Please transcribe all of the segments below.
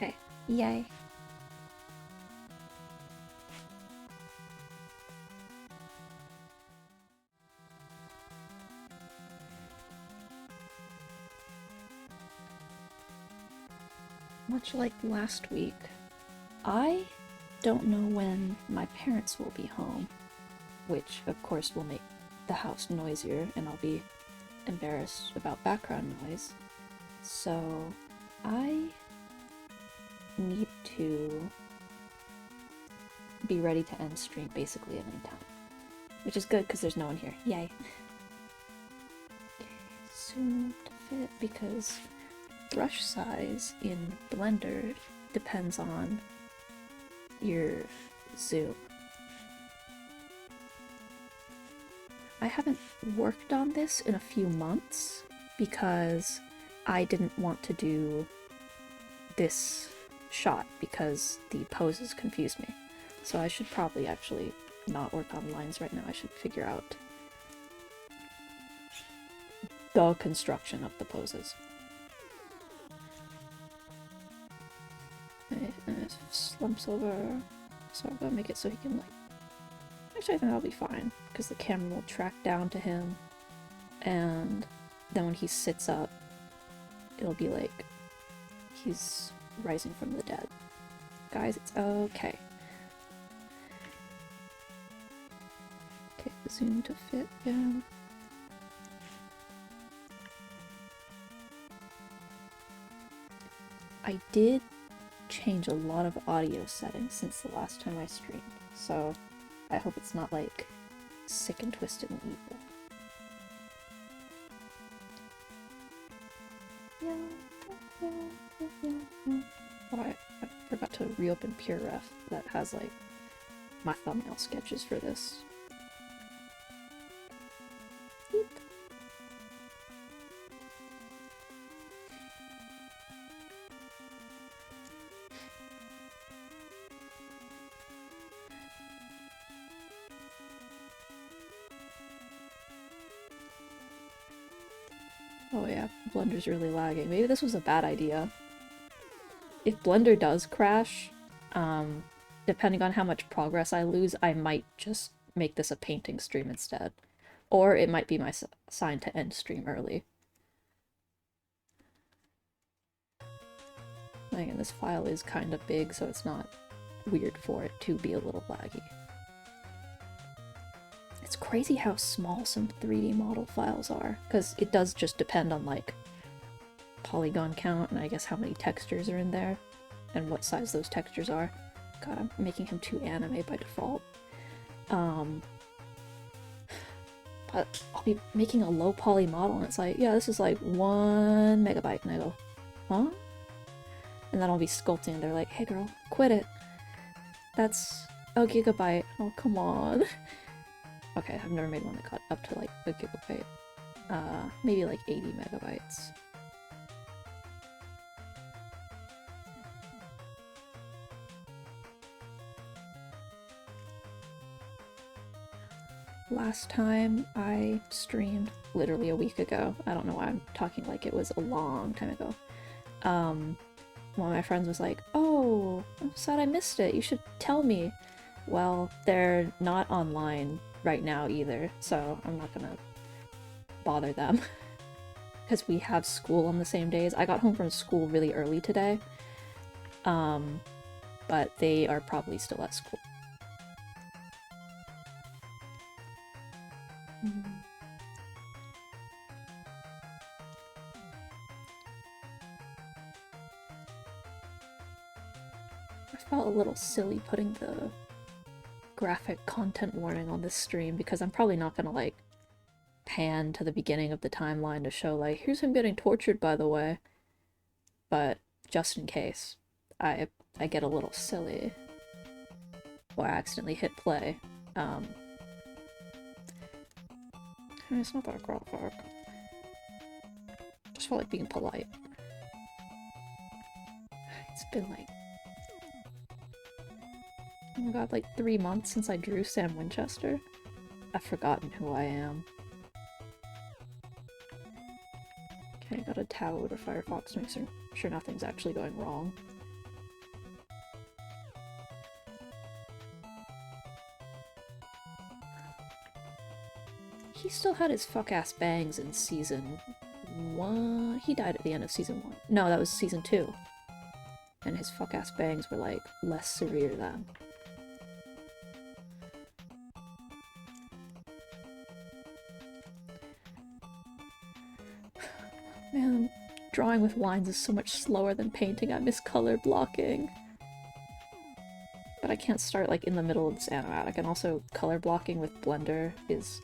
Okay. Yay. Much like last week, I don't know when my parents will be home, which of course will make the house noisier and I'll be embarrassed about background noise. So I need to be ready to end stream basically at any time. Which is good because there's no one here. Yay. Okay, soon to fit because brush size in Blender depends on your zoom. I haven't worked on this in a few months because I didn't want to do this shot because the poses confused me. So I should probably actually not work on lines right now. I should figure out the construction of the poses. It slumps over, so I'm gonna make it so he can, like... Actually, I think that'll be fine, because the camera will track down to him, and then when he sits up, it'll be like he's rising from the dead. Guys, it's okay. Okay, zoom to fit, yeah. I did change a lot of audio settings since the last time I streamed, so I hope it's not like sick and twisted and evil. Oh, I forgot to reopen PureRef that has like my thumbnail sketches for this. Beep. Oh yeah, Blender's really lagging. Maybe this was a bad idea. If Blender does crash, depending on how much progress I lose, I might just make this a painting stream instead. Or it might be my sign to end stream early. Again, this file is kind of big, so it's not weird for it to be a little laggy. It's crazy how small some 3D model files are, because it does just depend on, like, polygon count and I guess how many textures are in there, and what size those textures are. God, I'm making him too anime by default. But I'll be making a low poly model and it's like, yeah, this is like 1 megabyte, and I go, huh? And then I'll be sculpting and they're like, hey girl, quit it. That's a gigabyte. Oh, come on. Okay, I've never made one that got up to like a gigabyte. Maybe like 80 megabytes. Last time I streamed, literally a week ago, I don't know why I'm talking like it was a long time ago, one of my friends was like, oh, I'm sad I missed it, you should tell me. Well, they're not online right now either, so I'm not gonna bother them. Because we have school on the same days. I got home from school really early today, but they are probably still at school. I felt a little silly putting the graphic content warning on this stream because I'm probably not gonna like pan to the beginning of the timeline to show like, here's him getting tortured by the way. But just in case, I get a little silly or I accidentally hit play. It's not that graphic. Just felt like being polite. It's been like, oh my god, like 3 months since I drew Sam Winchester. I've forgotten who I am. Okay, I got a tablet or Firefox to make sure nothing's actually going wrong. he still had his fuck-ass bangs in season 1. He died at the end of season 1. No, that was season 2. And his fuck-ass bangs were, like, less severe then. Man, drawing with lines is so much slower than painting. I miss color blocking. But I can't start, like, in the middle of this animatic. And also, color blocking with Blender is...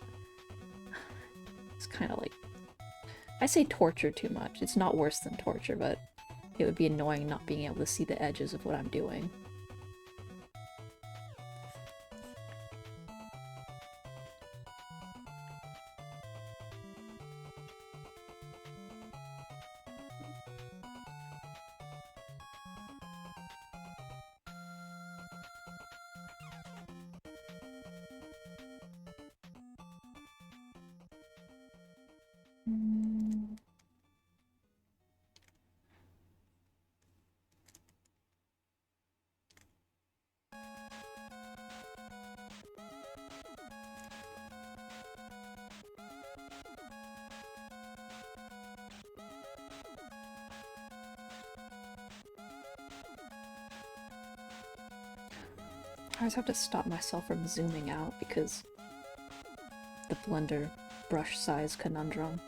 It's kind of like... I say torture too much. It's not worse than torture, but it would be annoying not being able to see the edges of what I'm doing. I always have to stop myself from zooming out because the Blender brush size conundrum.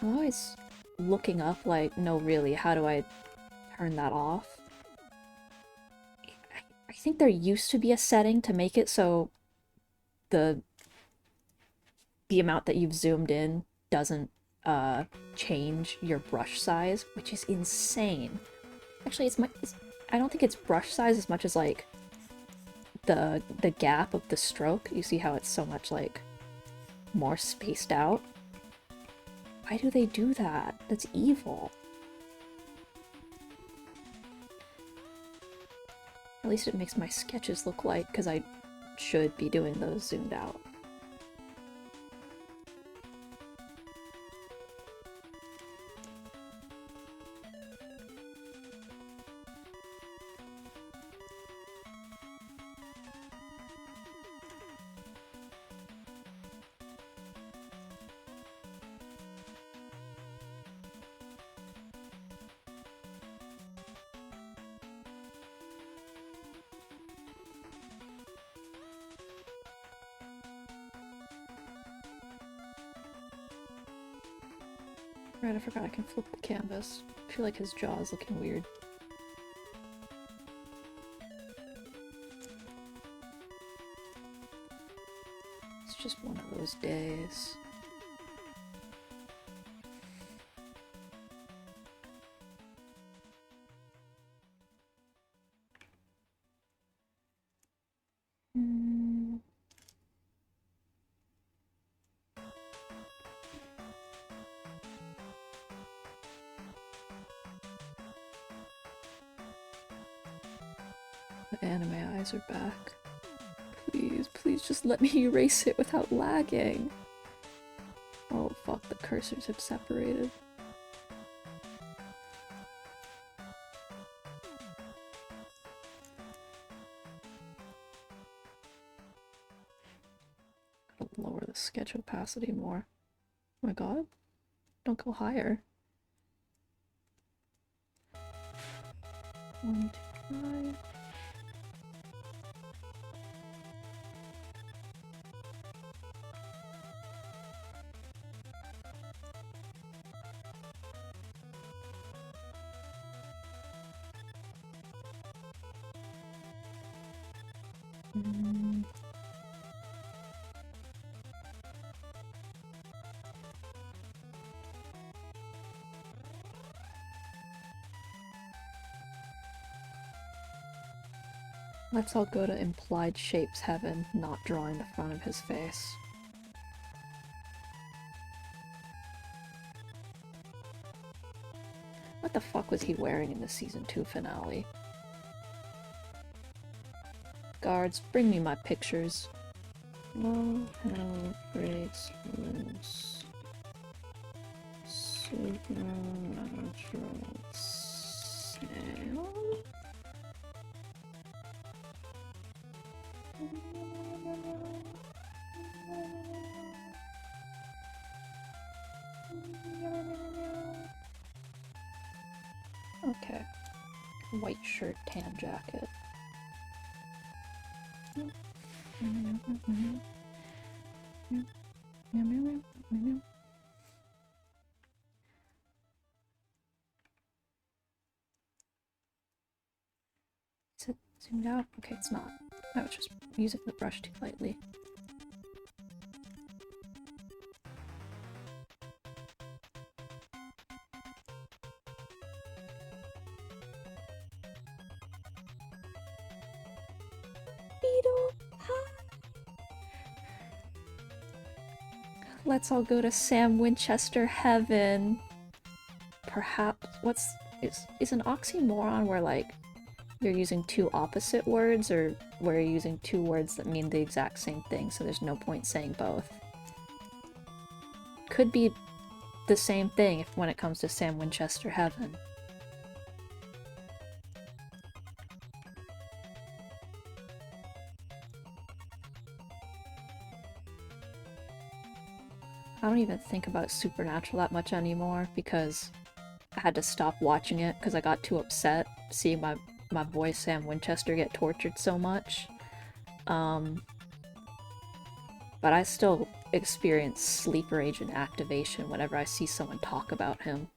I'm always looking up like, no really, how do I turn that off? I think there used to be a setting to make it so the amount that you've zoomed in doesn't change your brush size, which is insane. Actually, I don't think it's brush size as much as like the gap of the stroke. You see how it's so much like more spaced out? Why do they do that? That's evil. At least it makes my sketches look like, because I should be doing those zoomed out. Right, I forgot I can flip the canvas. I feel like his jaw is looking weird. It's just one of those days. The anime eyes are back. Please, please just let me erase it without lagging. Oh fuck, the cursors have separated. Gotta lower the sketch opacity more. Oh my god. Don't go higher. 1, 2, 5. Let's all go to implied shapes heaven, not drawing the front of his face. What the fuck was he wearing in the season 2 finale? Guards, bring me my pictures. No, hell, bracelets. Supernatural snail. Okay. White shirt, tan jacket. Is it zoomed out? Okay, it's not. I was just using the brush too lightly. Beetle, hi! Let's all go to Sam Winchester heaven. Perhaps is an oxymoron where like you're using two opposite words, or where you're using two words that mean the exact same thing, so there's no point saying both? Could be the same thing if when it comes to Sam Winchester heaven. I don't even think about Supernatural that much anymore because I had to stop watching it because I got too upset seeing my boy Sam Winchester get tortured so much. But I still experience sleeper agent activation whenever I see someone talk about him.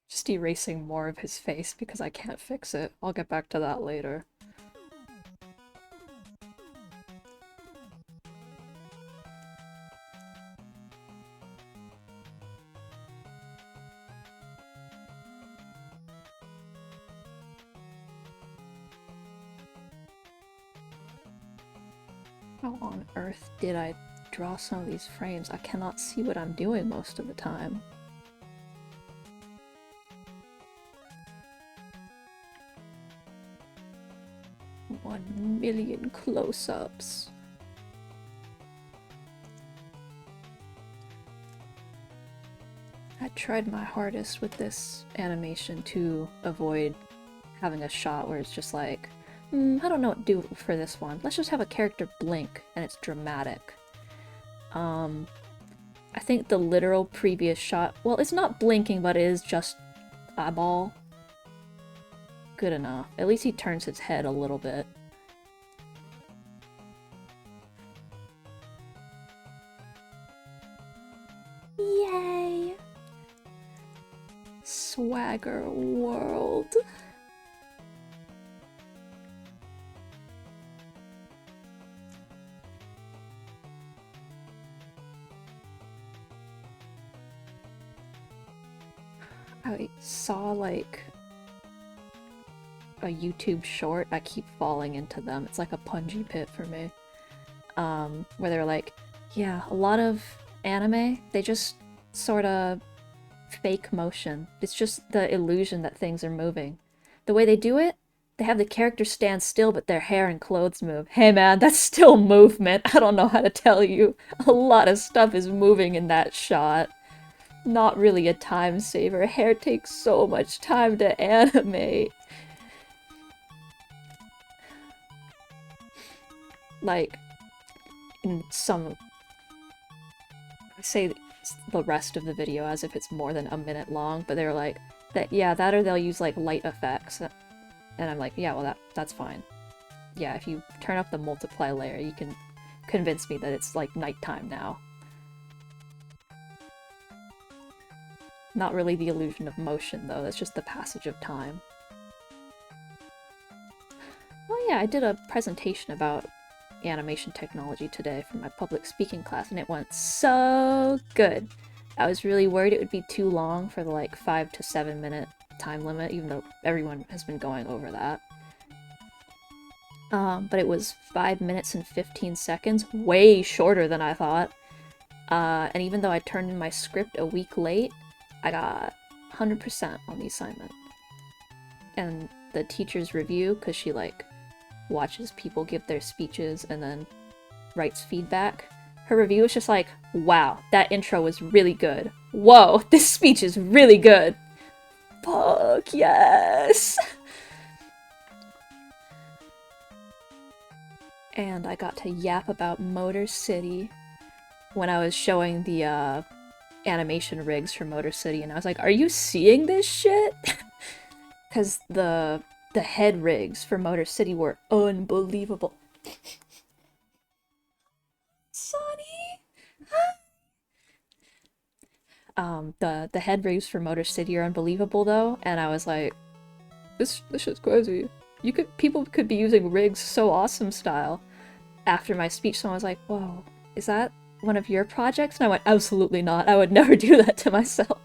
Just erasing more of his face because I can't fix it. I'll get back to that later. How on earth did I draw some of these frames? I cannot see what I'm doing most of the time. One million close-ups. I tried my hardest with this animation to avoid having a shot where it's just like, I don't know what to do for this one. Let's just have a character blink and it's dramatic. I think the literal previous shot, well, it's not blinking, but it is just eyeball. Good enough. At least he turns his head a little bit. Yay! Swagger world. I saw like a YouTube short. I keep falling into them. It's like a punji pit for me. Where they're like, yeah, a lot of anime, they just sort of fake motion. It's just the illusion that things are moving. The way they do it, they have the characters stand still but their hair and clothes move. Hey man, that's still movement. I don't know how to tell you. A lot of stuff is moving in that shot. Not really a time saver. Hair takes so much time to animate. Like, in some... I say the rest of the video as if it's more than a minute long, but they're like, that or they'll use like light effects. And I'm like, yeah, well that's fine. Yeah, if you turn up the multiply layer, you can convince me that it's like nighttime now. Not really the illusion of motion, though. That's just the passage of time. Oh yeah, I did a presentation about animation technology today for my public speaking class, and it went so good. I was really worried it would be too long for the like 5 to 7 minute time limit, even though everyone has been going over that. But it was 5 minutes and 15 seconds, way shorter than I thought. And even though I turned in my script a week late, I got 100% on the assignment. And the teacher's review, because she like watches people give their speeches and then writes feedback, her review was just like, wow, that intro was really good. Whoa, this speech is really good. Fuck yes! and I got to yap about Motor City when I was showing the animation rigs for Motor City, and I was like, "Are you seeing this shit?" Because the head rigs for Motor City were unbelievable. Sonny. The head rigs for Motor City are unbelievable though, and I was like, this shit's crazy. People could be using rigs so awesome style. After my speech, someone was like, "Whoa, is that one of your projects?" And I went, "Absolutely not. I would never do that to myself."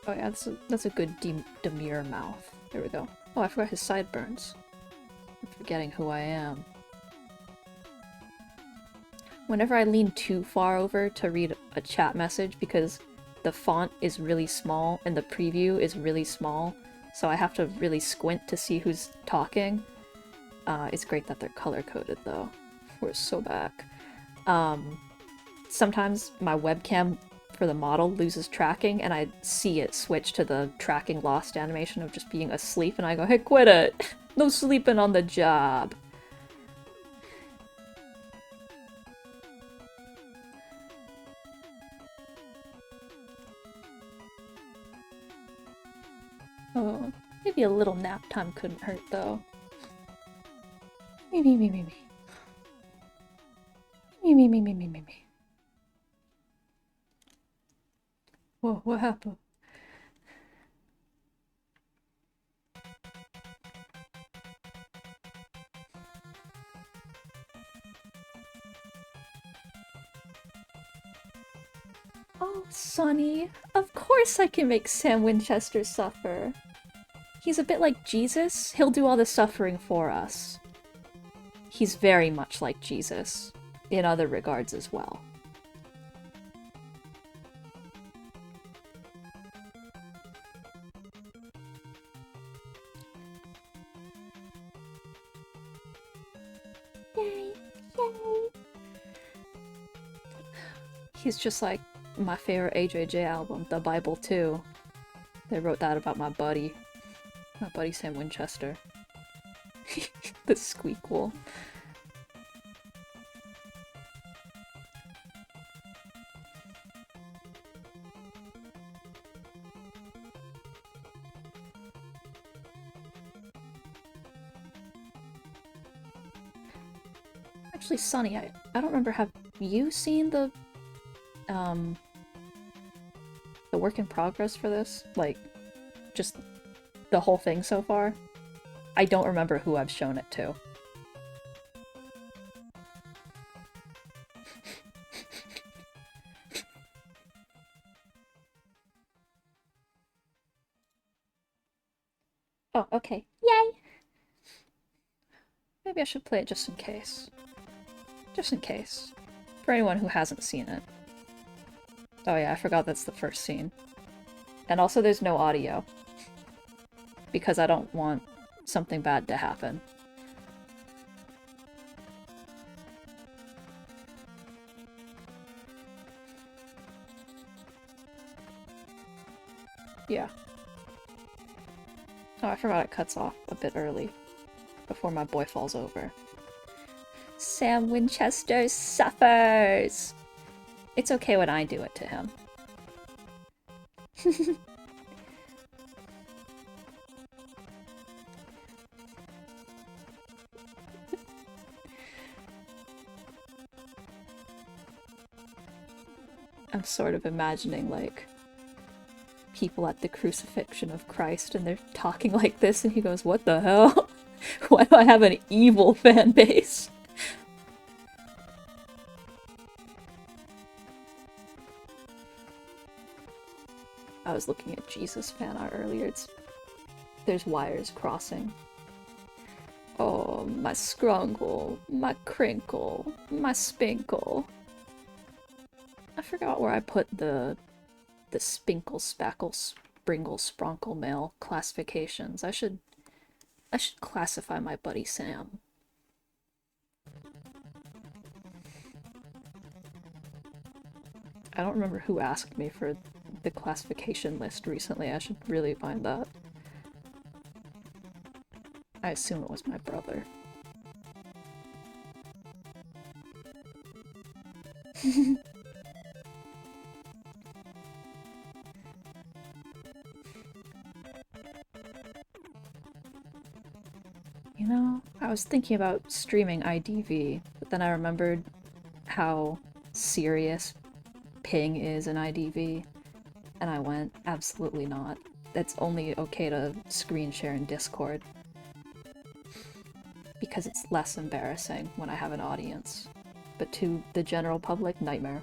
Oh yeah, that's a good demure mouth. There we go. Oh, I forgot his sideburns. I'm forgetting who I am. Whenever I lean too far over to read a chat message because the font is really small and the preview is really small, so I have to really squint to see who's talking. It's great that they're color-coded though. We're so back. Sometimes my webcam for the model loses tracking and I see it switch to the tracking lost animation of just being asleep and I go, "Hey, quit it! No sleeping on the job!" Oh, maybe a little nap time couldn't hurt though. Me me me me me. Me me me me me me me. Whoa, what happened? Oh, Sonny, of course I can make Sam Winchester suffer. He's a bit like Jesus. He'll do all the suffering for us. He's very much like Jesus, in other regards as well. Yay! Yay! He's just like my favorite AJJ album, The Bible 2. They wrote that about my buddy Sam Winchester. The squeakquel. Actually, Sonny, I don't remember, have you seen the work in progress for this? Like, just the whole thing so far? I don't remember who I've shown it to. Oh, okay. Yay! Maybe I should play it just in case. Just in case. For anyone who hasn't seen it. Oh yeah, I forgot that's the first scene. And also there's no audio. Because I don't want something bad to happen. Yeah. Oh, I forgot it cuts off a bit early. Before my boy falls over. Sam Winchester suffers! It's okay when I do it to him. I'm sort of imagining, like, people at the crucifixion of Christ and they're talking like this and he goes, "What the hell? Why do I have an evil fan base?" I was looking at Jesus fan art earlier. There's wires crossing. Oh, my scrungle, my crinkle, my spinkle. I forgot where I put the spinkle, spackle, springle, spronkle mail classifications. I should classify my buddy Sam. I don't remember who asked me for the classification list recently. I should really find that. I assume it was my brother. You know, I was thinking about streaming IDV, but then I remembered how serious ping is in IDV, and I went, absolutely not. It's only okay to screen share in Discord. Because it's less embarrassing when I have an audience. But to the general public, nightmare.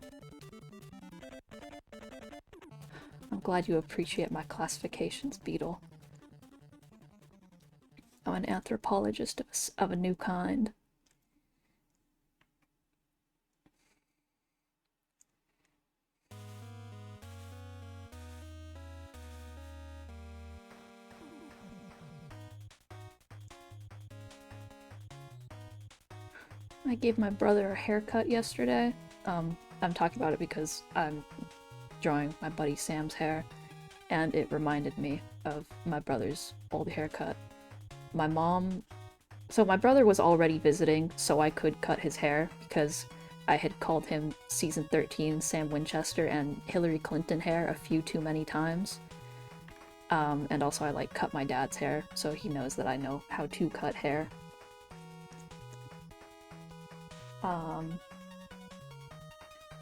I'm glad you appreciate my classifications, Beetle. I'm an anthropologist of a new kind. I gave my brother a haircut yesterday. I'm talking about it because I'm drawing my buddy Sam's hair, and it reminded me of my brother's old haircut. My mom... So my brother was already visiting, so I could cut his hair, because I had called him Season 13 Sam Winchester and Hillary Clinton hair a few too many times. And also I, like, cut my dad's hair, so he knows that I know how to cut hair.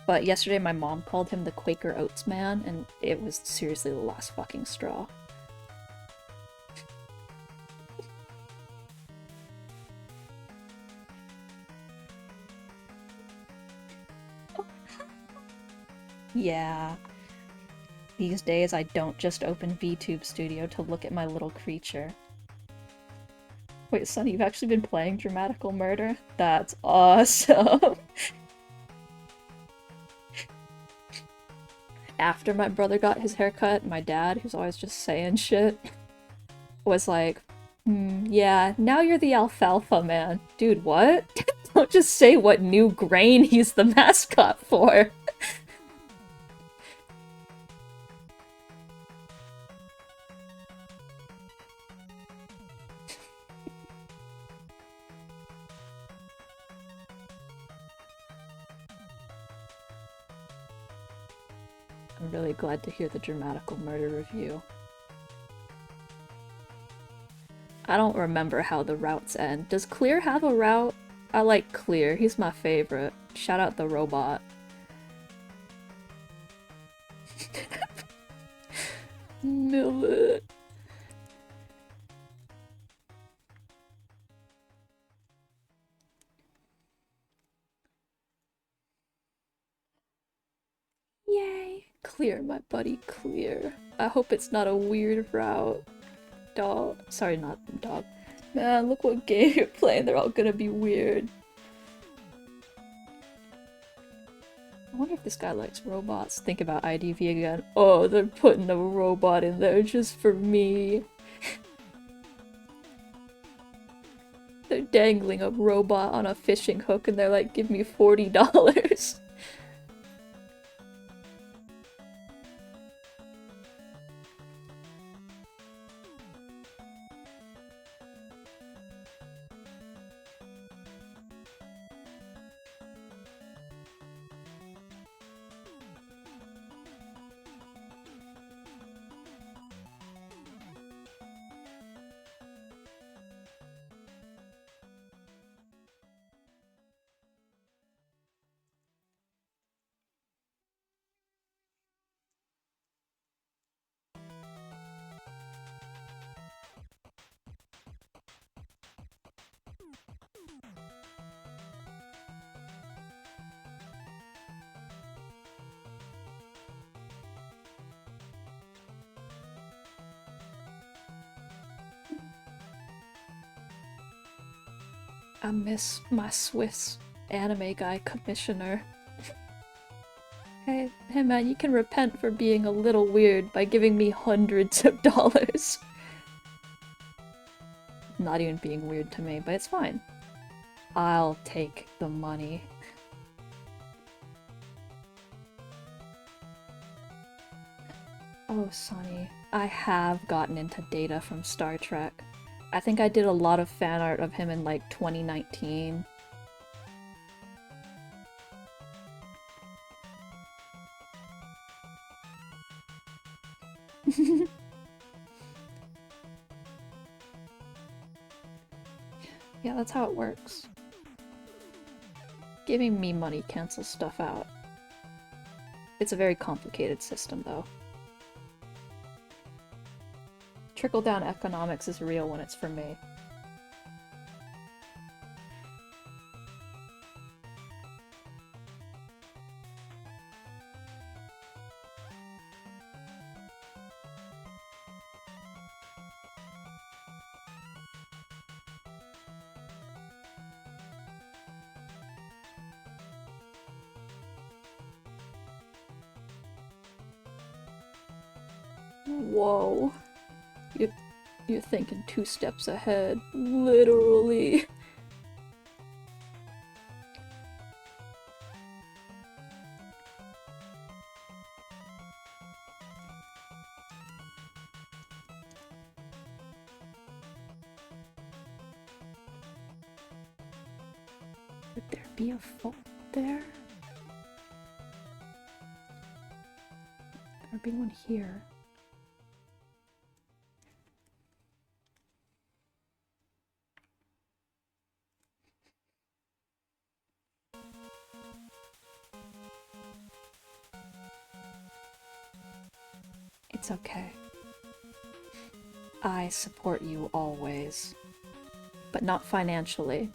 But yesterday my mom called him the Quaker Oats man, and it was seriously the last fucking straw. Yeah. These days I don't just open VTube Studio to look at my little creature. Wait, Sonny, you've actually been playing Dramatical Murder? That's awesome! After my brother got his haircut, my dad, who's always just saying shit, was like, yeah, now you're the alfalfa man. Dude, what? Don't just say what new grain he's the mascot for. I'm really glad to hear the Dramatical Murder review. I don't remember how the routes end. Does Clear have a route? I like Clear. He's my favorite. Shout out the robot. Millet. Yay. Clear, my buddy, clear. I hope it's not a weird route. Dog. Sorry, not dog. Man, look what game you're playing. They're all gonna be weird. I wonder if this guy likes robots. Think about IDV again. Oh, they're putting a robot in there just for me. They're dangling a robot on a fishing hook and they're like, give me $40. I miss my Swiss anime guy commissioner. Hey man, you can repent for being a little weird by giving me hundreds of dollars. Not even being weird to me, but it's fine. I'll take the money. Oh, Sonny, I have gotten into Data from Star Trek. I think I did a lot of fan art of him in like 2019. Yeah, that's how it works. Giving me money cancels stuff out. It's a very complicated system, though. Trickle-down economics is real when it's for me. Whoa. You're thinking 2 steps ahead. Literally. Would there be a fault there? There'd be one here. It's okay. I support you always. But not financially.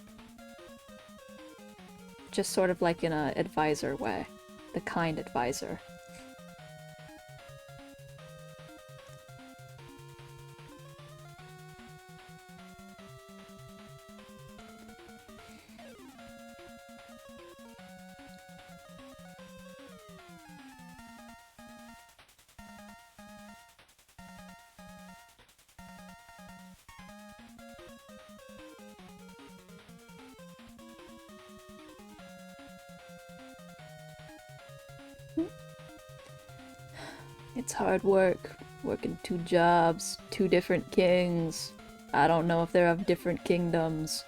Just sort of like in a advisor way. The kind advisor. It's hard work, working 2 jobs, 2 different kings. I don't know if they're of different kingdoms.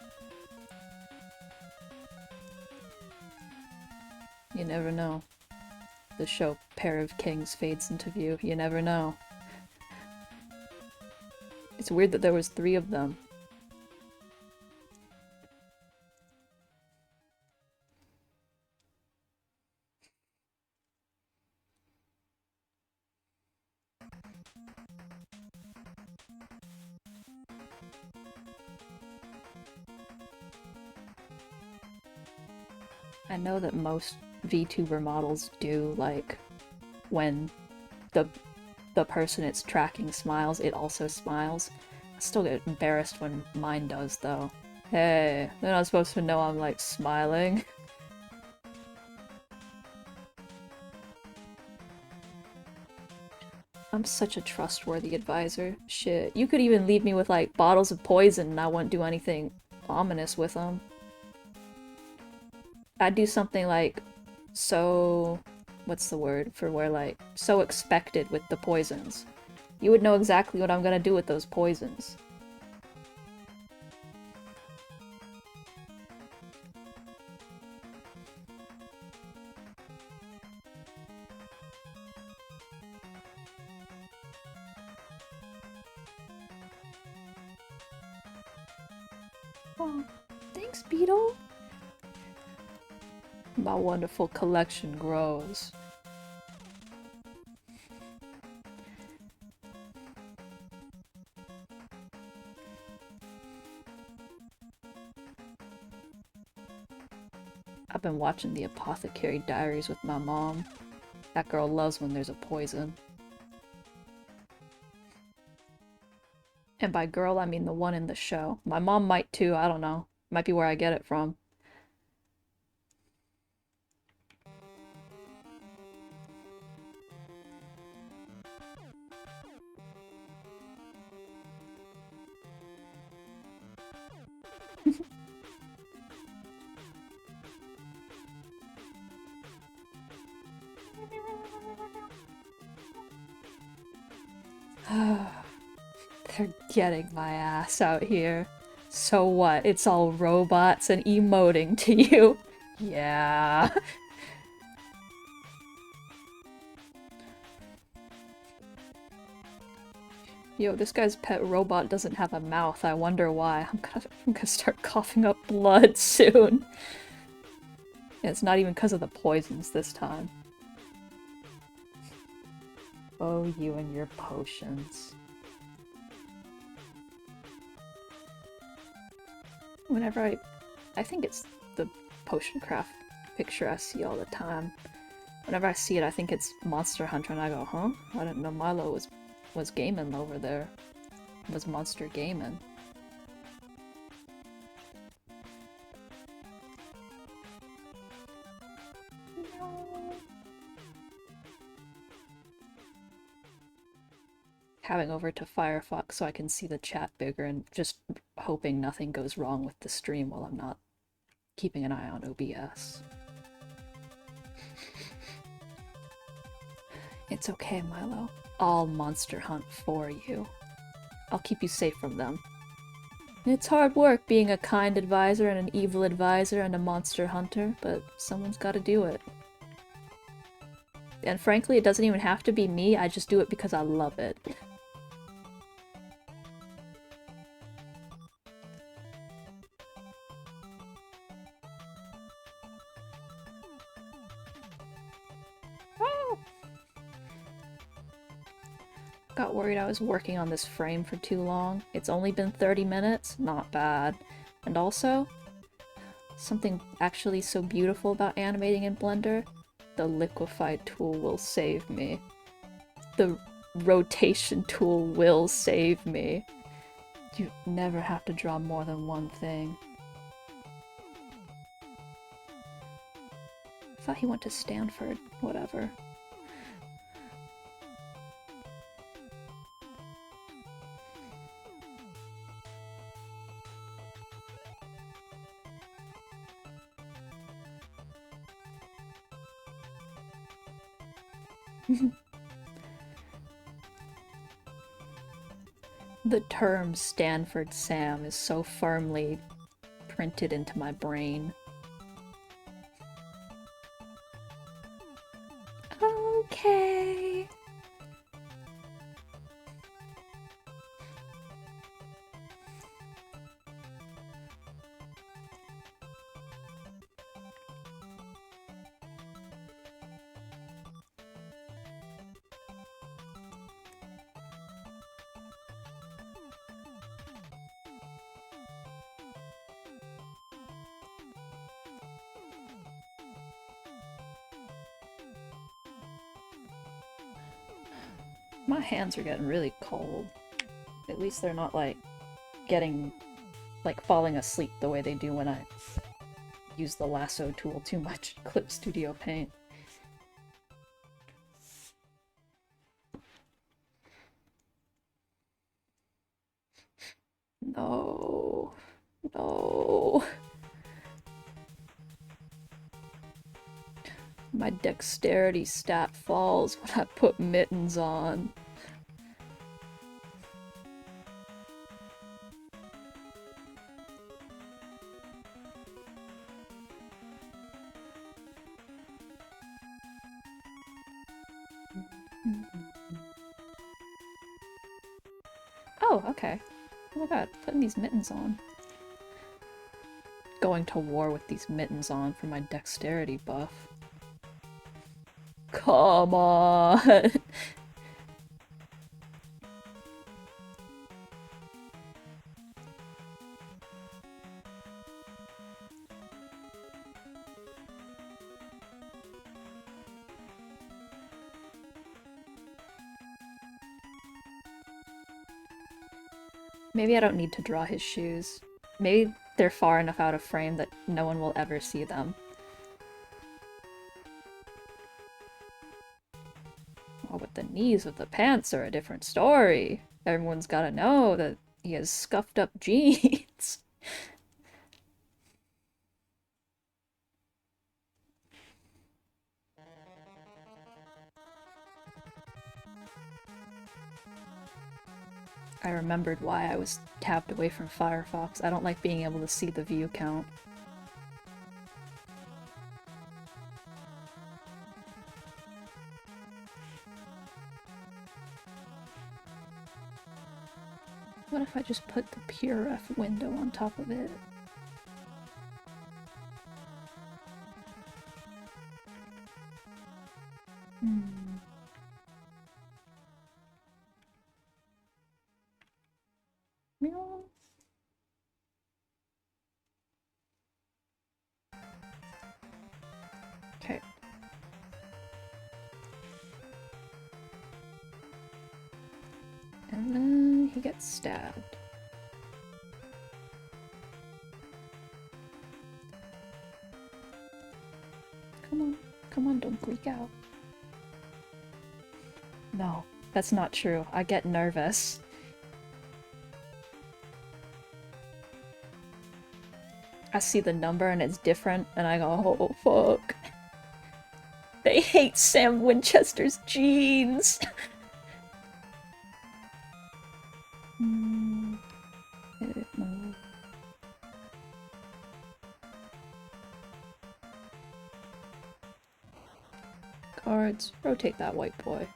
You never know. The show Pair of Kings fades into view. You never know. It's weird that there was 3 of them. I know that most VTuber models do, like, when the person it's tracking smiles, it also smiles. I still get embarrassed when mine does, though. Hey, they're not supposed to know I'm, like, smiling. I'm such a trustworthy advisor. Shit, you could even leave me with, like, bottles of poison and I wouldn't do anything ominous with them. I'd do something like, so... what's the word for where, like, so expected with the poisons. You would know exactly what I'm gonna do with those poisons. Oh, thanks, Beetle! My wonderful collection grows. I've been watching the Apothecary Diaries with my mom. That girl loves when there's a poison. And by girl, I mean the one in the show. My mom might too, I don't know. Might be where I get it from. They're getting my ass out here. So what? It's all robots and emoting to you. Yeah. Yo, this guy's pet robot doesn't have a mouth. I wonder why. I'm gonna start coughing up blood soon. Yeah, it's not even because of the poisons this time. Oh, you and your potions. Whenever I think it's the potion craft picture I see all the time. Whenever I see it, I think it's Monster Hunter, and I go, huh? I didn't know Milo was gaming over there. Was monster gaming. Having over to Firefox so I can see the chat bigger and just hoping nothing goes wrong with the stream while I'm not keeping an eye on OBS. It's okay, Milo. I'll monster hunt for you. I'll keep you safe from them. It's hard work being a kind advisor and an evil advisor and a monster hunter, but someone's gotta do it. And frankly, it doesn't even have to be me, I just do it because I love it. Got worried I was working on this frame for too long. It's only been 30 minutes? Not bad. And also, something actually so beautiful about animating in Blender, the liquefy tool will save me. The rotation tool will save me. You never have to draw more than one thing. I thought he went to Stanford. Whatever. The term Stanford Sam is so firmly printed into my brain. Okay. My hands are getting really cold. At least they're not like getting like falling asleep the way they do when I use the lasso tool too much in Clip Studio Paint. No. No. My dexterity stat falls when I put mittens on. Oh, okay. Oh my god, putting these mittens on. Going to war with these mittens on for my dexterity buff. Come on! Maybe I don't need to draw his shoes. Maybe they're far enough out of frame that no one will ever see them. Oh, but the knees of the pants are a different story. Everyone's gotta know that he has scuffed up jeans. I remembered why I was tabbed away from Firefox. I don't like being able to see the view count. What if I just put the PureRef window on top of it? Meow. Okay. And then he gets stabbed. Come on, don't leak out. No, that's not true. I get nervous. I see the number and it's different, and I go, oh fuck. They hate Sam Winchester's jeans! Cards. Rotate that white boy.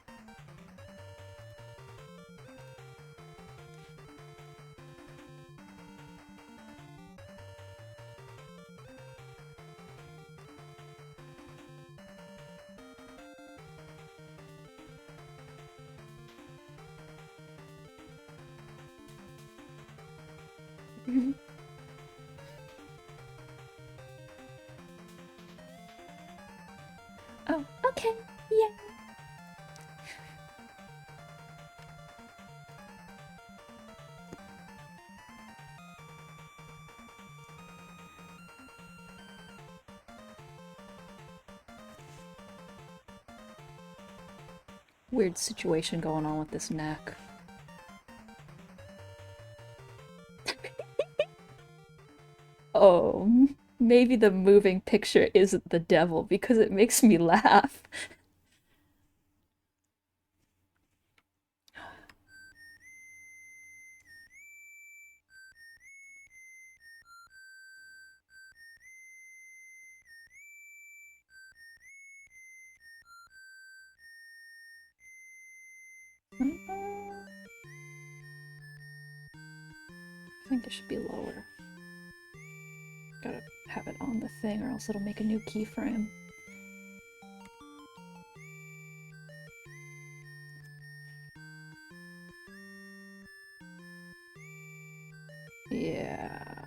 Oh, okay. Yeah. Weird situation going on with this neck. Oh, maybe the moving picture isn't the devil because it makes me laugh. I think it should be lower. Gotta have it on the thing or else it'll make a new keyframe. Yeah.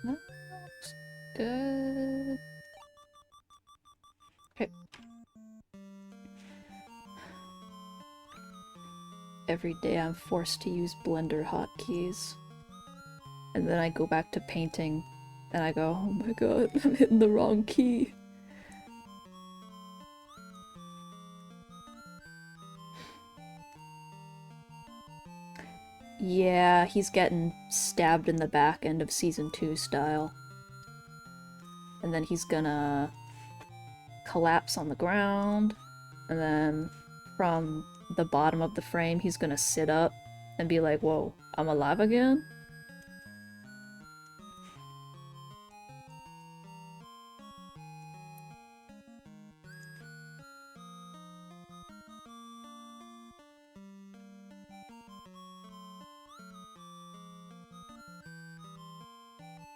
That looks good. Okay. Every day I'm forced to use Blender hotkeys. And then I go back to painting and I go, oh my god, I'm hitting the wrong key. Yeah, he's getting stabbed in the back end of Season 2 style. And then he's gonna collapse on the ground, and then from the bottom of the frame he's gonna sit up and be like, whoa, I'm alive again?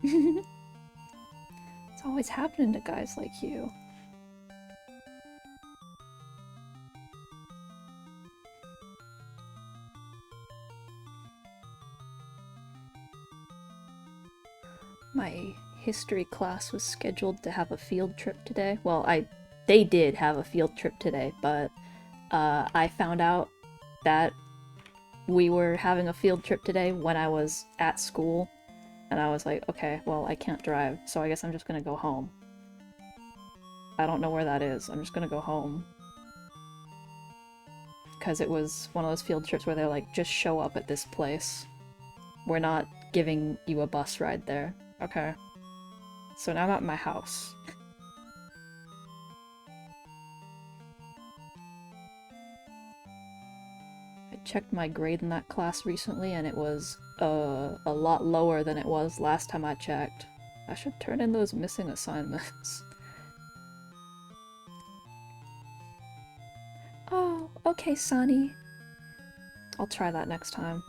It's always happening to guys like you. My history class was scheduled to have a field trip today. Well, they did have a field trip today, but I found out that we were having a field trip today when I was at school, and I was like, okay, well, I can't drive, so I guess I'm just gonna go home. I don't know where that is. I'm just gonna go home. Because it was one of those field trips where they're like, just show up at this place. We're not giving you a bus ride there. Okay. So now I'm at my house. I checked my grade in that class recently and it was a lot lower than it was last time I checked. I should turn in those missing assignments. Oh, okay, Sunny. I'll try that next time.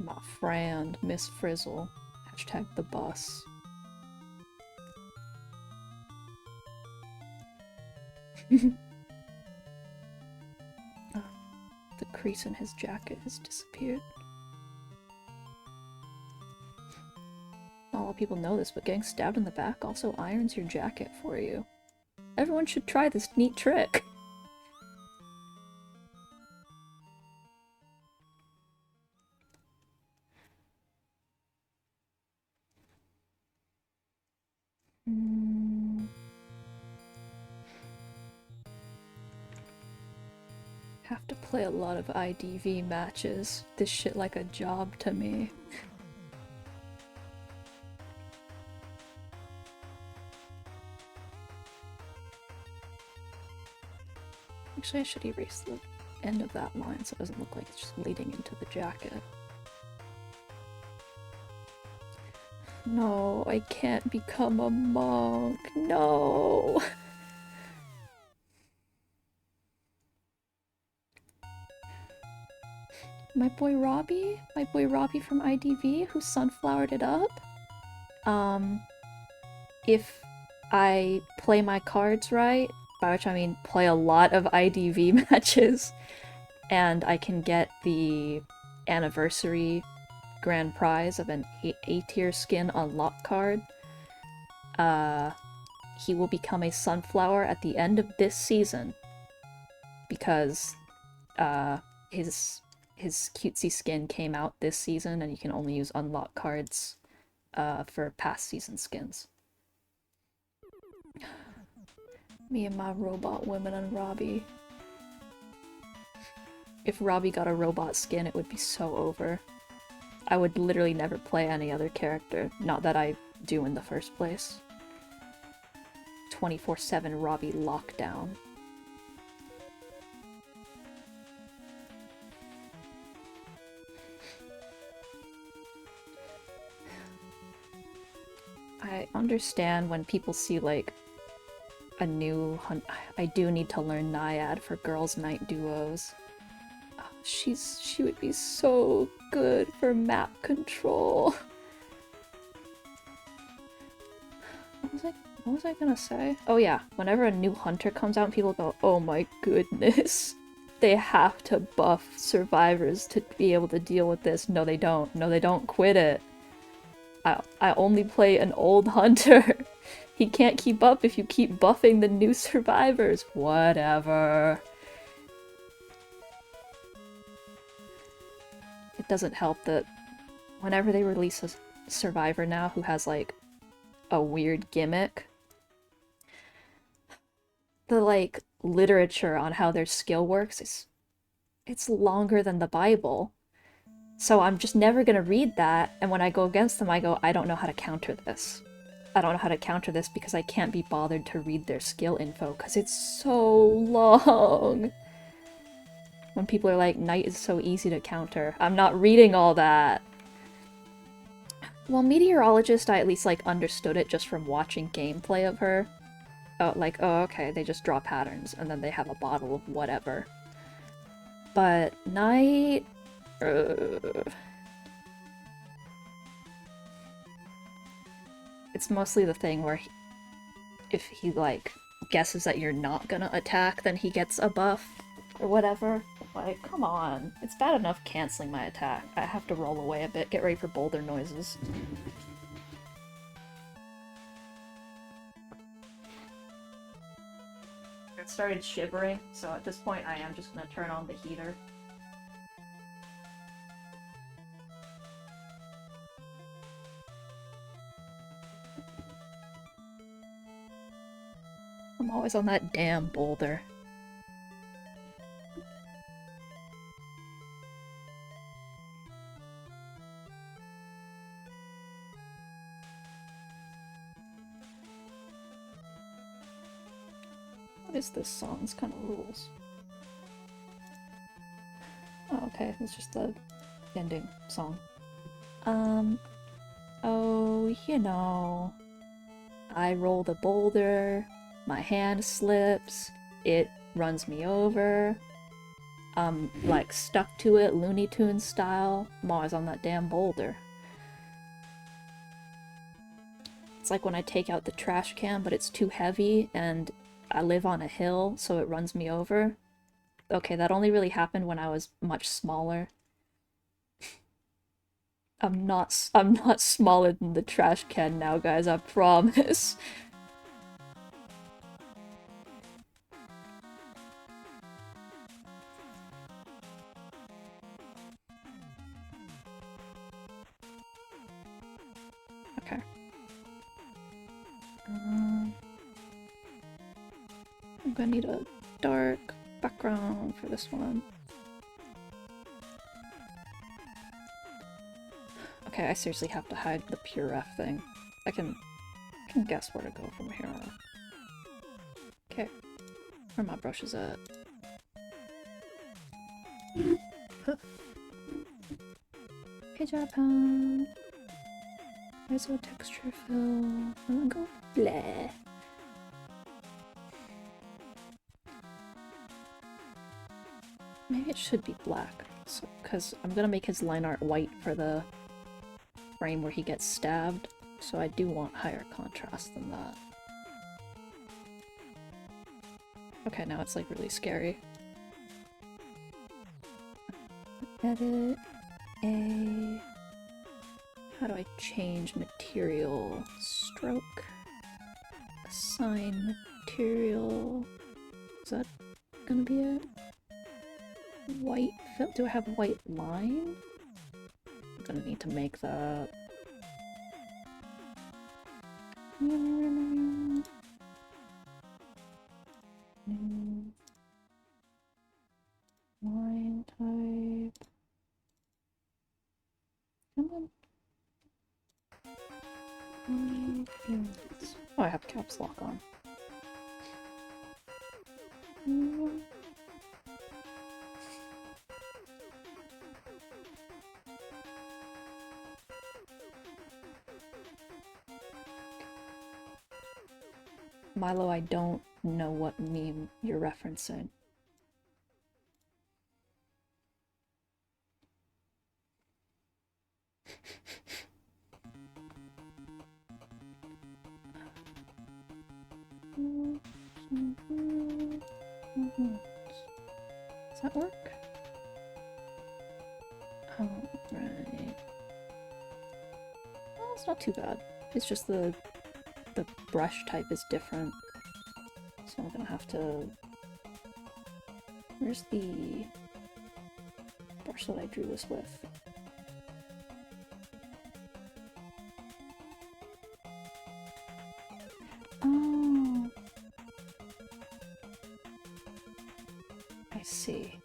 My friend, Miss Frizzle. Hashtag the bus. The crease in his jacket has disappeared. Not a lot of people know this, but getting stabbed in the back also irons your jacket for you. Everyone should try this neat trick. Have to play a lot of IDV matches. This shit like a job to me. Actually, I should erase the end of that line so it doesn't look like it's just leading into the jacket. No, I can't become a monk. No! My boy Robbie from IDV who sunflowered it up. If I play my cards right, by which I mean play a lot of IDV matches, and I can get the anniversary grand prize of an A-tier skin unlock card, he will become a sunflower at the end of this season, because his cutesy skin came out this season and you can only use unlock cards for past season skins. Me and my robot women and Robbie. If Robbie got a robot skin, it would be so over. I would literally never play any other character, not that I do in the first place. 24/7 Robbie lockdown. I understand when people see like a new I do need to learn Naiad for girls' night duos. She would be so good for map control. What was I gonna say? Oh yeah, whenever a new hunter comes out, people go, "Oh my goodness, they have to buff survivors to be able to deal with this." No, they don't. No, they don't. Quit it. I only play an old hunter. He can't keep up if you keep buffing the new survivors. Whatever. It doesn't help that whenever they release a survivor now who has like a weird gimmick, the like literature on how their skill works it's longer than the Bible. So I'm just never gonna read that, and when I go against them I go, I don't know how to counter this. I don't know how to counter this because I can't be bothered to read their skill info because it's so long. When people are like, Knight is so easy to counter. I'm not reading all that. Well, Meteorologist, I at least like understood it just from watching gameplay of her. Oh, like, oh, okay, they just draw patterns and then they have a bottle of whatever. But Knight... It's mostly the thing where if he, like, guesses that you're not gonna attack, then he gets a buff or whatever. Like, come on. It's bad enough canceling my attack. I have to roll away a bit, get ready for boulder noises. It started shivering, so at this point I am just gonna turn on the heater. I'm always on that damn boulder. What is this song? This kind of rules. Oh, okay, it's just the ending song. Oh, you know, I roll the boulder, my hand slips, it runs me over. I'm like stuck to it, Looney Tunes style. I'm always on that damn boulder. It's like when I take out the trash can, but it's too heavy and I live on a hill, so it runs me over. Okay, that only really happened when I was much smaller. I'm not smaller than the trash can now, guys, I promise. Okay. I'm gonna need a dark background for this one. Okay, I seriously have to hide the pure F thing. I can guess where to go from here on. Okay. Where my brush is at. Hey, Japan. ISO texture fill. I'm gonna go blah. Maybe it should be black, so, because I'm gonna make his line art white for the frame where he gets stabbed, so I do want higher contrast than that. Okay, now it's like really scary. Edit A. How do I change material? Stroke. Assign material. Is that gonna be it? White fill? Do I have white line? I'm gonna need to make that. New line type. Come on. Oh, I have caps lock on. Milo, I don't know what meme you're referencing. Does that work? Oh, right. Well, it's not too bad. It's just the brush type is different. So I'm gonna have to... Where's the brush that I drew this with? Oh. I see.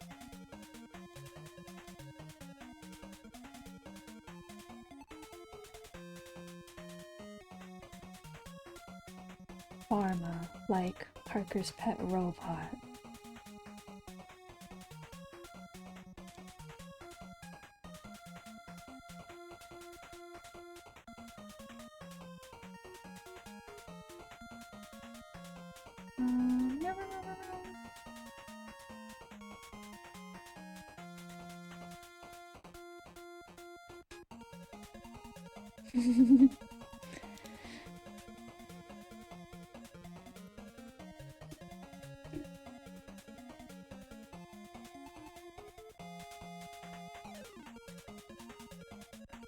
Pharma, like Parker's pet robot.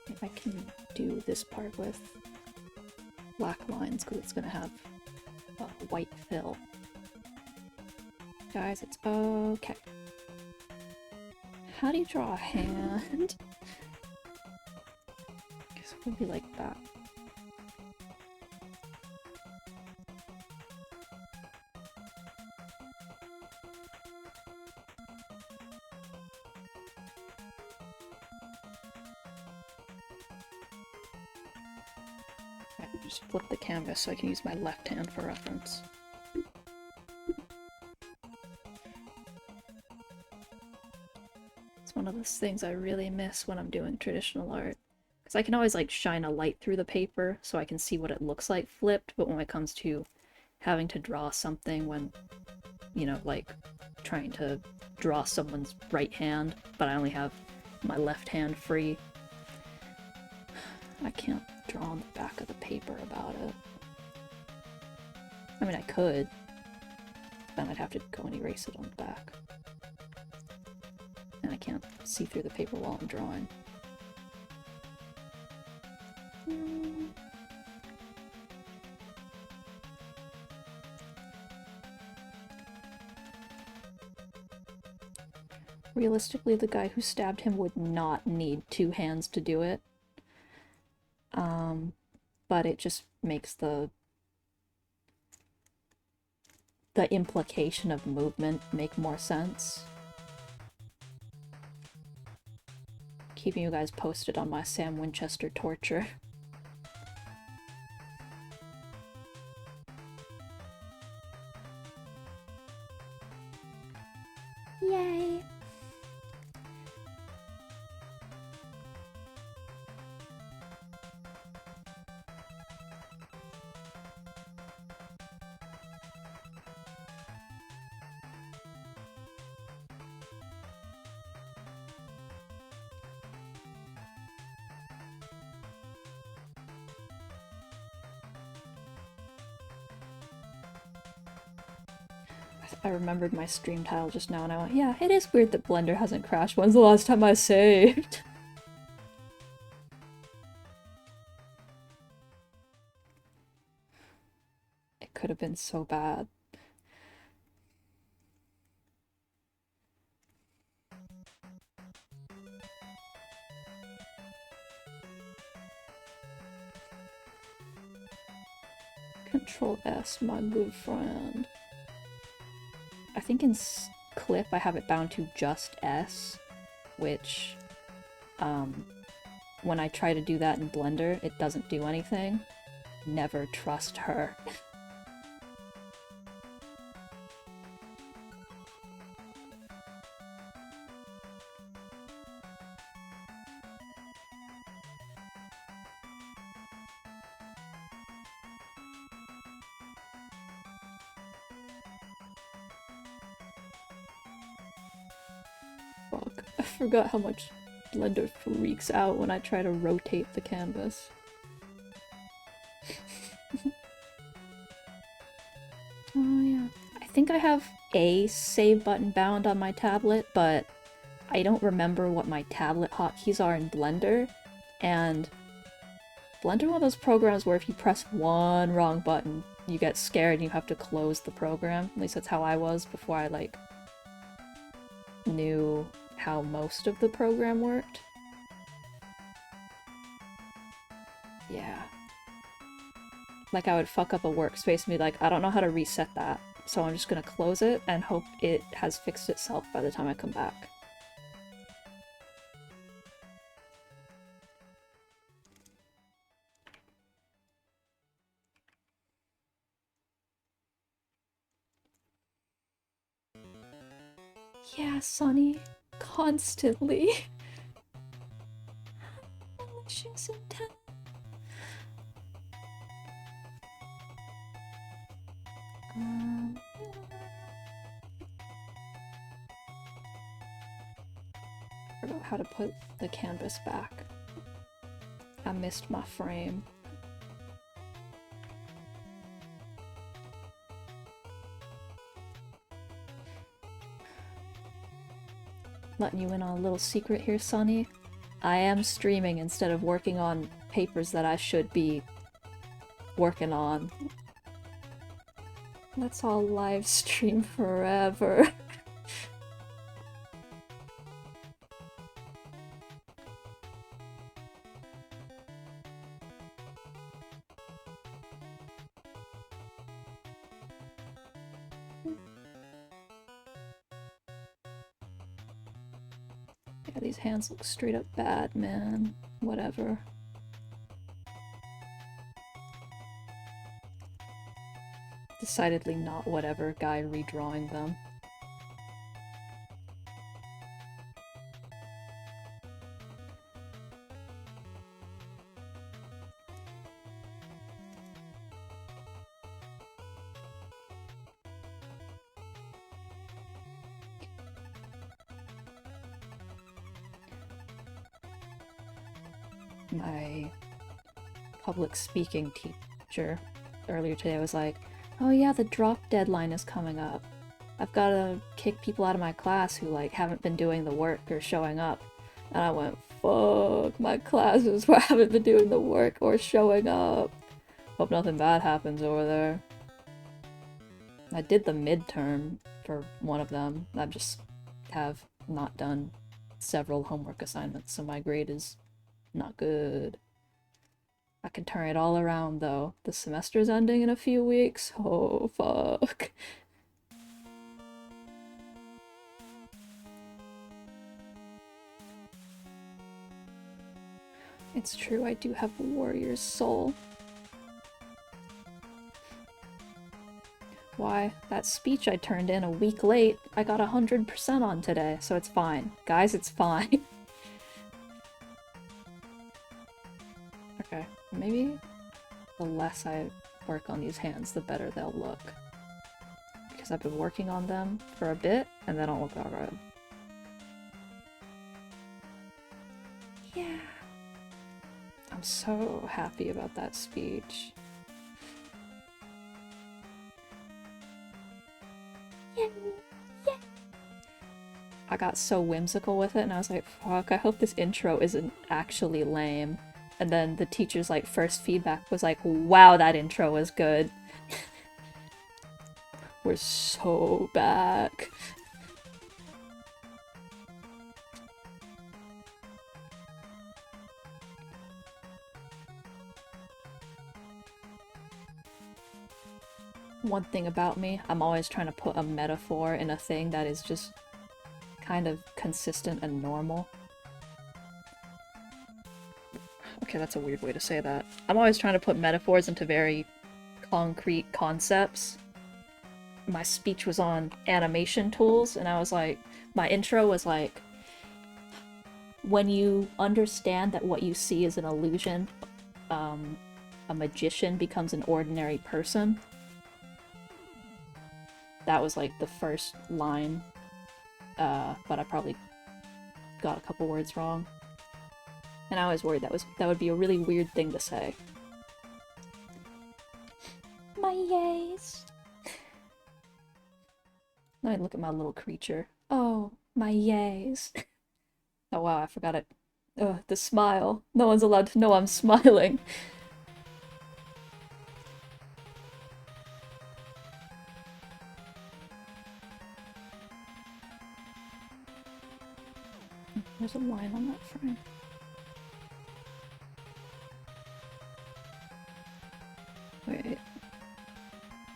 If I can do this part with black lines, because it's gonna have white fill. Guys, it's okay. How do you draw a hand? I guess it would be like that. Just flip the canvas so I can use my left hand for reference. It's one of those things I really miss when I'm doing traditional art. Because I can always like shine a light through the paper so I can see what it looks like flipped, but when it comes to having to draw something when, you know, like trying to draw someone's right hand, but I only have my left hand free, I can't draw on the back of the paper about it. I mean, I could. Then I'd have to go and erase it on the back. And I can't see through the paper while I'm drawing. Realistically, the guy who stabbed him would not need two hands to do it. But it just makes the implication of movement make more sense. Keeping you guys posted on my Sam Winchester torture. Yay! I remembered my stream title just now and I went, yeah, it is weird that Blender hasn't crashed. When's the last time I saved? It could have been so bad. Control S, my good friend. I think in clip I have it bound to just S, which, when I try to do that in Blender, it doesn't do anything. Never trust her. Fuck, I forgot how much Blender freaks out when I try to rotate the canvas. Oh yeah. I think I have a save button bound on my tablet, but I don't remember what my tablet hotkeys are in Blender, and Blender one of those programs where if you press one wrong button, you get scared and you have to close the program. At least that's how I was before I, like, knew how most of the program worked. Yeah. Like, I would fuck up a workspace and be like, I don't know how to reset that, so I'm just gonna close it and hope it has fixed itself by the time I come back. Yeah, Sonny. Constantly. Malicious intent. I forgot how to put the canvas back. I missed my frame. Letting you in on a little secret here, Sonny. I am streaming instead of working on papers that I should be working on. Let's all live stream forever. Yeah, these hands look straight up bad, man. Whatever. Decidedly not whatever guy redrawing them. My public speaking teacher earlier today was like, oh yeah, the drop deadline is coming up. I've got to kick people out of my class who like haven't been doing the work or showing up. And I went, fuck my classes where I haven't been doing the work or showing up. Hope nothing bad happens over there. I did the midterm for one of them. I just have not done several homework assignments, so my grade is not good. I can turn it all around though. The semester's ending in a few weeks. Oh, fuck. It's true, I do have a warrior's soul. Why, that speech I turned in a week late, I got 100% on today, so it's fine. Guys, it's fine. Okay, maybe the less I work on these hands, the better they'll look. Because I've been working on them for a bit, and they don't look alright. Yeah. I'm so happy about that speech. Yay! Yay! I got so whimsical with it, and I was like, fuck, I hope this intro isn't actually lame. And then the teacher's like first feedback was like, wow, that intro was good. We're so back. One thing about me, I'm always trying to put a metaphor in a thing that is just kind of consistent and normal. Okay, that's a weird way to say that. I'm always trying to put metaphors into very concrete concepts. My speech was on animation tools, and I was like, my intro was like, when you understand that what you see is an illusion, a magician becomes an ordinary person. That was like the first line, but I probably got a couple words wrong. And I was worried that would be a really weird thing to say. My yays. Let me look at my little creature. Oh, my yays. Oh wow, I forgot it. Ugh, the smile. No one's allowed to know I'm smiling. There's a line on that frame. Wait.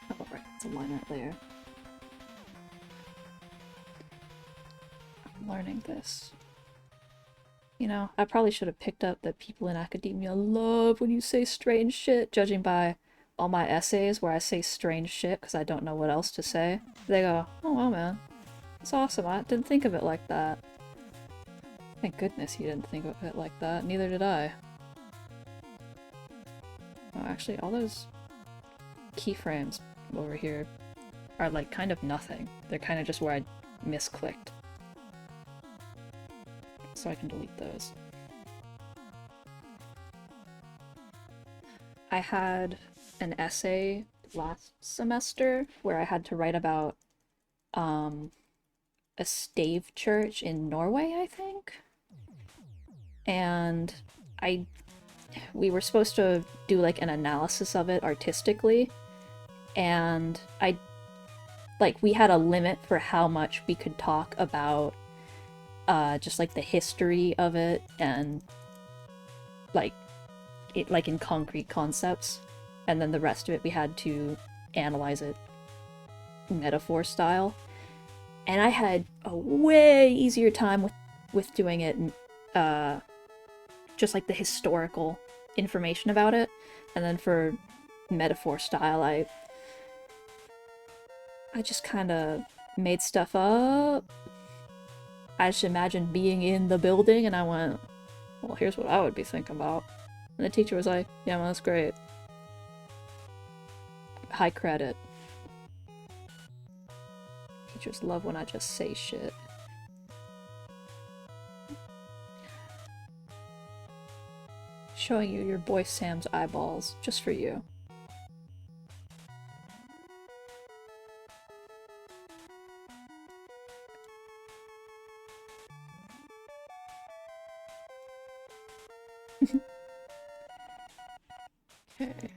Oh, right, it's a line right there. I'm learning this. You know, I probably should have picked up that people in academia love when you say strange shit, judging by all my essays where I say strange shit because I don't know what else to say. They go, oh wow man, that's awesome, I didn't think of it like that. Thank goodness you didn't think of it like that, neither did I. Oh, actually, all those keyframes over here are like kind of nothing. They're kind of just where I misclicked. So I can delete those. I had an essay last semester where I had to write about a stave church in Norway, I think. And we were supposed to do like an analysis of it artistically, and we had a limit for how much we could talk about just like the history of it and like it like in concrete concepts, and then the rest of it we had to analyze it metaphor style. And I had a way easier time with doing it just like the historical information about it, and then for metaphor style I just kind of made stuff up. I just imagined being in the building, and I went, well, here's what I would be thinking about. And the teacher was like, yeah, well, that's great. High credit. Teachers love when I just say shit. Showing you your boy Sam's eyeballs, just for you. Okay.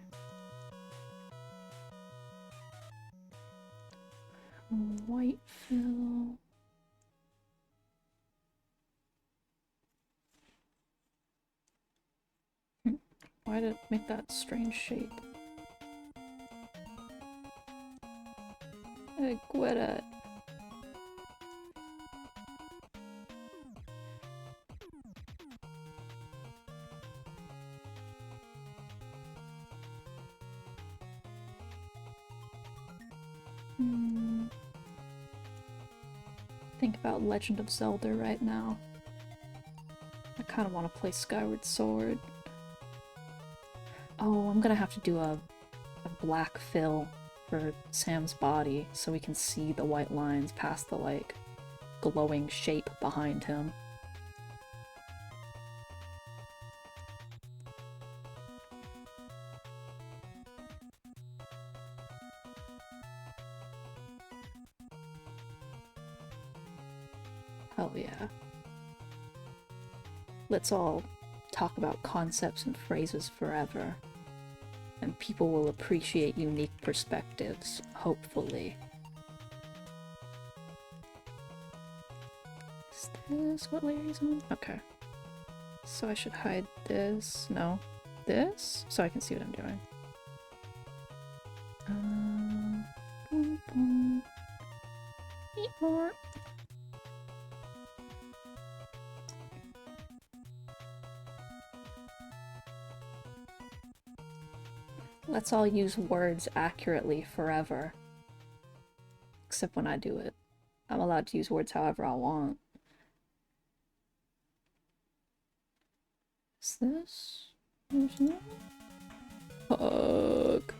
White fill. Why did it make that strange shape? Quit it. Think about Legend of Zelda right now. I kind of want to play Skyward Sword. Oh, I'm gonna have to do a black fill for Sam's body so we can see the white lines past the, like, glowing shape behind him. Hell yeah. Let's all talk about concepts and phrases forever. And people will appreciate unique perspectives, hopefully. Is this what layer he's on? Okay. So I should hide this. No. This? So I can see what I'm doing. Boom, boom. Eat more. Let's all use words accurately forever. Except when I do it. I'm allowed to use words however I want. Is this? Fuck.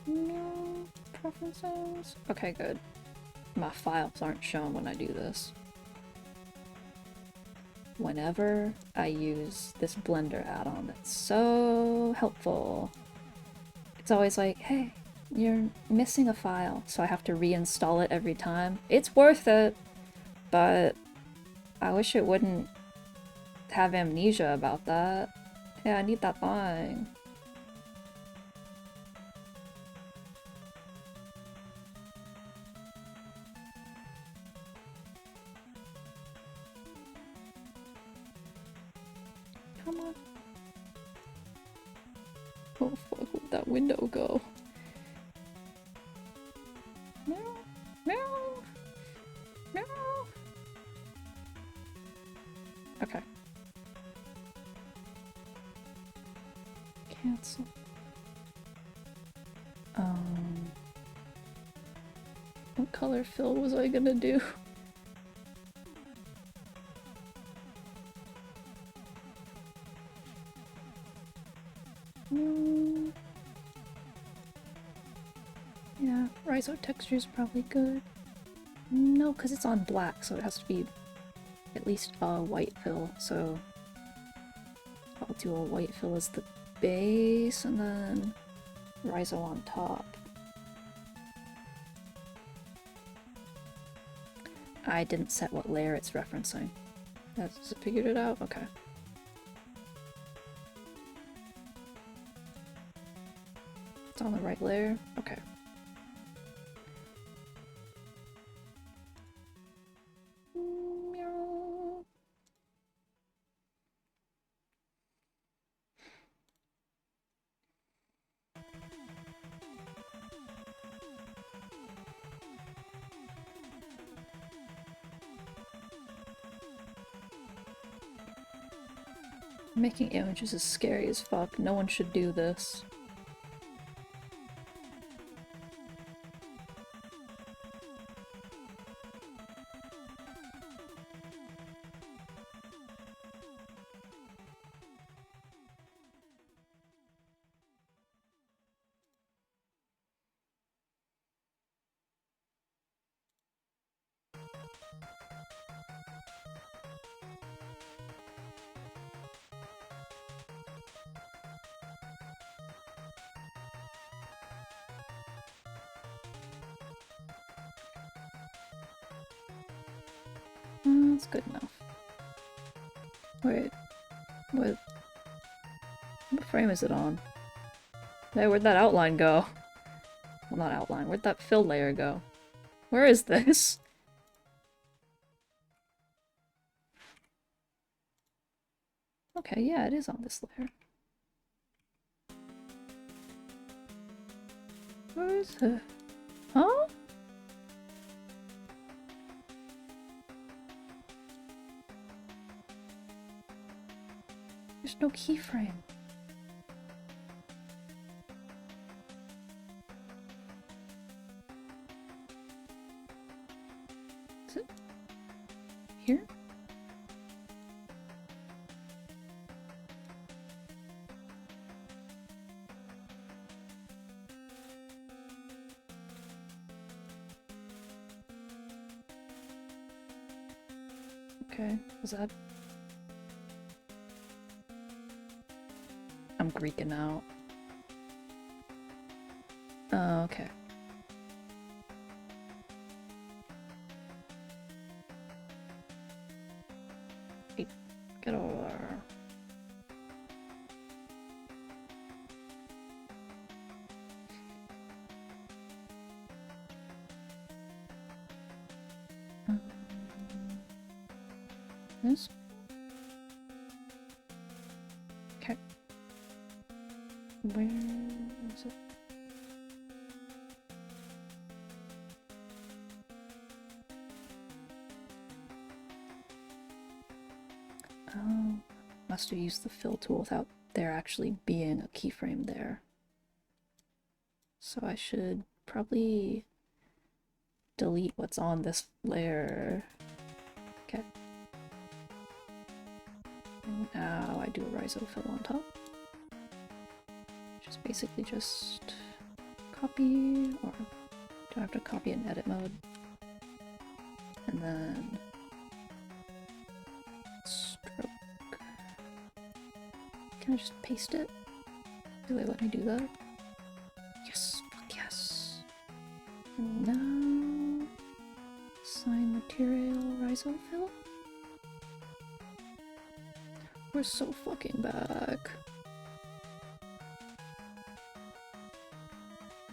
No preferences. Okay, good. My files aren't shown when I do this. Whenever I use this Blender add-on that's so helpful, it's always like, hey, you're missing a file, so I have to reinstall it every time. It's worth it, but I wish it wouldn't have amnesia about that. Yeah, I need that thing. Come on. Oh fuck, where'd that window go? Meow, meow, meow. Okay. Cancel. What color fill was I gonna do? Yeah, Rhizo texture is probably good. No, because it's on black, so it has to be at least a white fill, so I'll do a white fill as the base, and then Rhizo on top. I didn't set what layer it's referencing. Has it figured it out? Okay. It's on the right layer? Okay. Meow. Making images is scary as fuck. No one should do this. That's good enough. Wait, what frame is it on? Hey, where'd that outline go? Well, not outline, where'd that fill layer go? Where is this? Okay, yeah, it is on this layer. Where is it? Huh? There's no keyframe. Is it here? Okay, is that... I'm Greeking out. Oh, okay. Hey, get over there. This? Okay. Where is it? Oh, must have used the fill tool without there actually being a keyframe there. So I should probably delete what's on this layer. Okay. And now I do a rhizo fill on top. Which is basically just copy, or do I have to copy in edit mode? And then stroke. Can I just paste it? Do they let me do that? Yes! Fuck yes! And now... Sign material rhizo fill? We're so fucking back.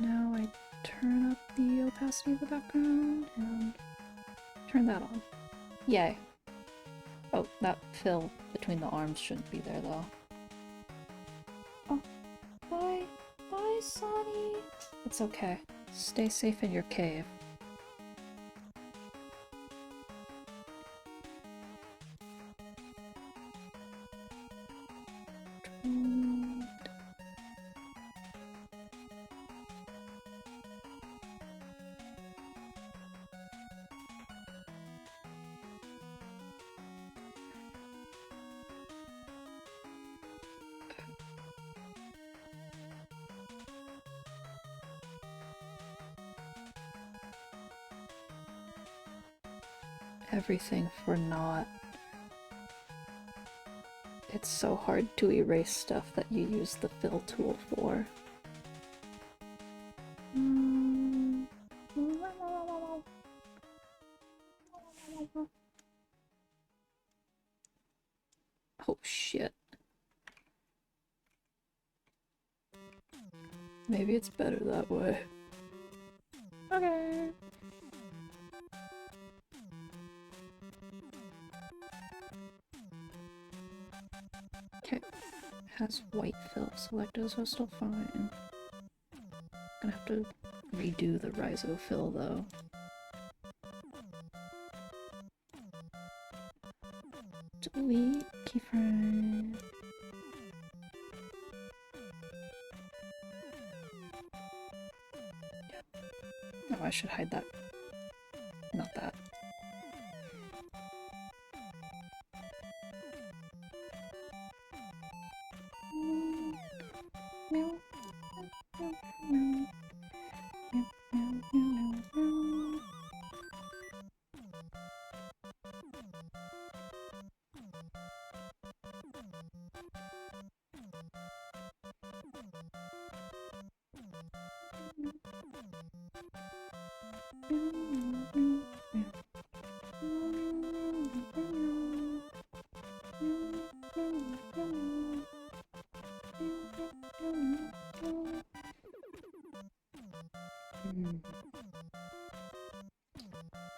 Now I turn up the opacity of the background and turn that on. Yay. Oh, that fill between the arms shouldn't be there though. Oh, bye. Bye, Sonny. It's okay. Stay safe in your cave. Everything for naught. It's so hard to erase stuff that you use the fill tool for. Oh shit. Maybe it's better that way. Okay. Okay. Has white fill selected, so still fine. Gonna have to redo the rhizo fill though. Delete keyframe. I should hide that. Not that.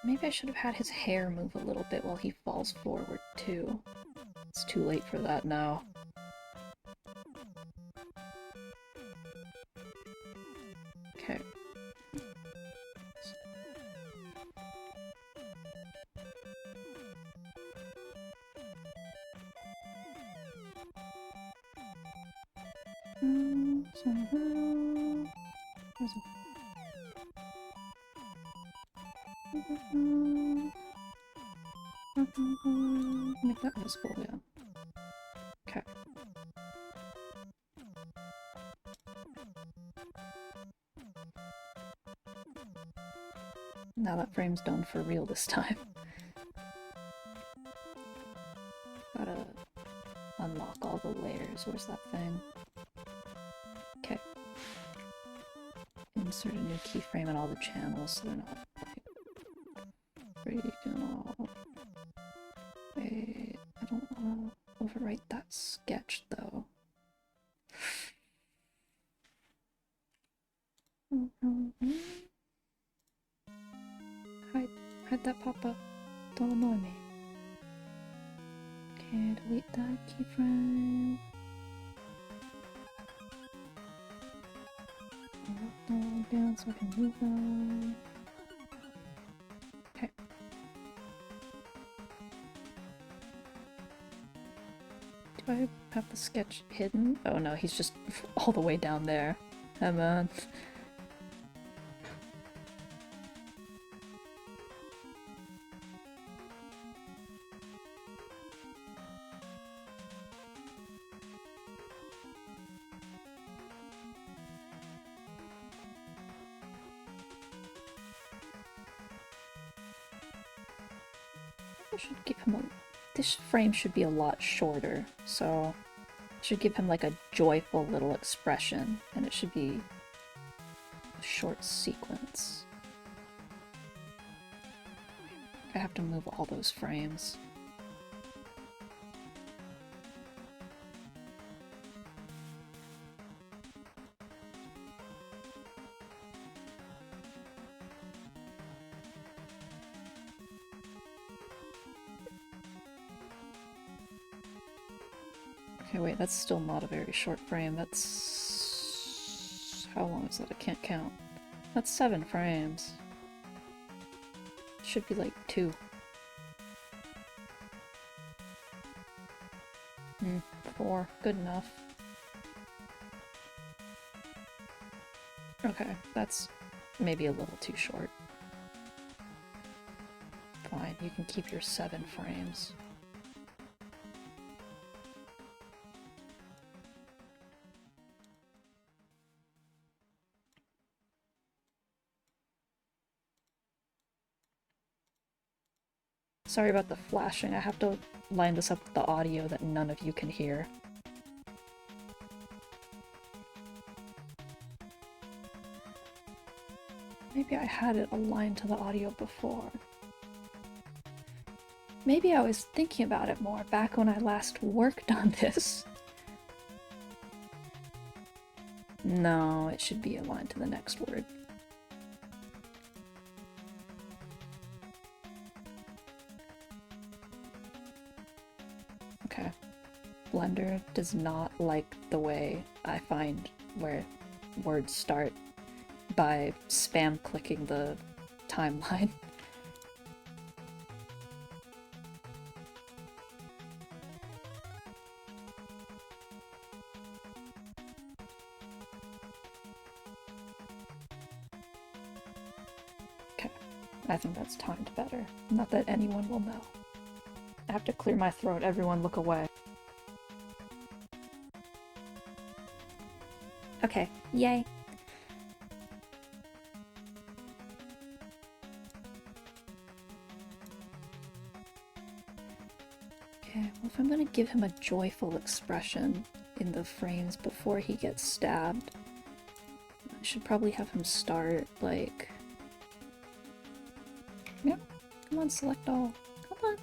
Maybe I should have had his hair move a little bit while he falls forward, too. It's too late for that now. Okay. Make that visible, yeah. Okay. Now that frame's done for real this time. Gotta unlock all the layers. Where's that thing? Okay. Insert a new keyframe in all the channels so they're not like freaking all. Wait, I don't want to overwrite that sketch though. Hide that pop-up. Don't annoy me. Okay, delete that keyframe. Down so I can move them. Okay. Do I have the sketch hidden? Oh no, he's just all the way down there. Come on. I should give him a... This frame should be a lot shorter, so I should give him like a joyful little expression, and it should be a short sequence. I have to move all those frames. Okay, wait, that's still not a very short frame. That's... How long is that? I can't count. That's 7 frames. Should be like 2. 4. Good enough. Okay, that's maybe a little too short. Fine, you can keep your 7 frames. Sorry about the flashing, I have to line this up with the audio that none of you can hear. Maybe I had it aligned to the audio before. Maybe I was thinking about it more back when I last worked on this. No, it should be aligned to the next word. Okay. Blender does not like the way I find where words start by spam clicking the timeline. think that's timed better. Not that anyone will know. I have to clear my throat, everyone look away. Okay, yay. Okay, well if I'm gonna give him a joyful expression in the frames before he gets stabbed, I should probably have him start, like... Yeah, come on, select all. Come on.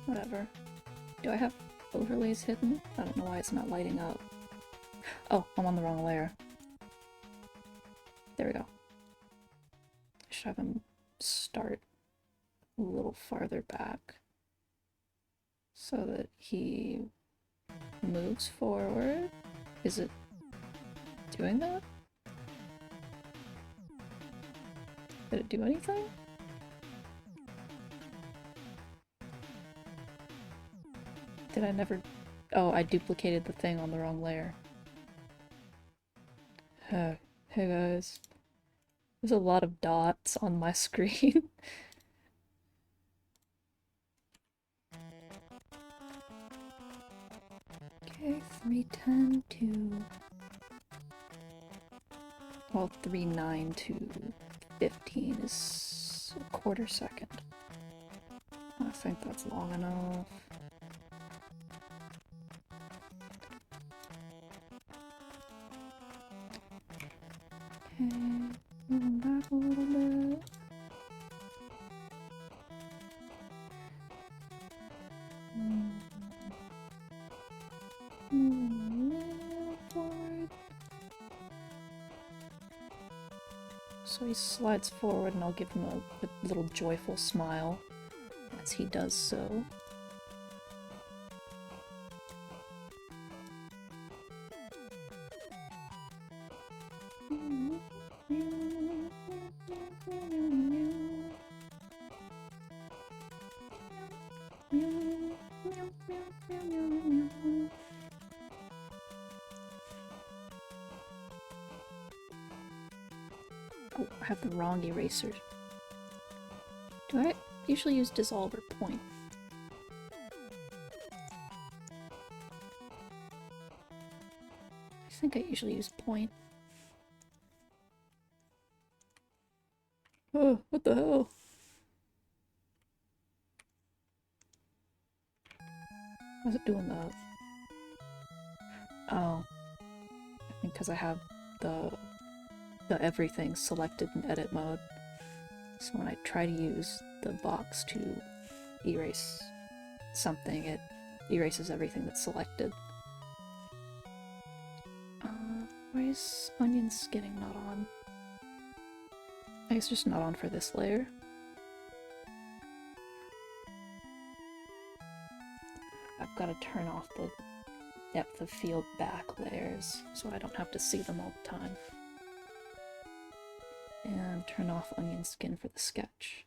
Whatever. Do I have overlays hidden? I don't know why it's not lighting up. Oh, I'm on the wrong layer. There we go. I should have him start a little farther back so that he moves forward. Is it doing that? Did it do anything? Did I never... Oh, I duplicated the thing on the wrong layer. Hey guys. There's a lot of dots on my screen. Okay, 310 to... Well, 39 to 15 is a quarter second. I think that's long enough. Okay, moving back a little bit. Forward. So he slides forward and I'll give him a little joyful smile as he does so. Oh, I have the wrong eraser. Do I usually use dissolve or point? I think I usually use point. Oh, what the hell? Why is it doing that? Oh. I think because I have the everything selected in edit mode. So when I try to use the box to erase something, it erases everything that's selected. Why is onion skinning not on? I guess it's just not on for this layer. I've got to turn off the depth of field back layers so I don't have to see them all the time. And turn off onion skin for the sketch.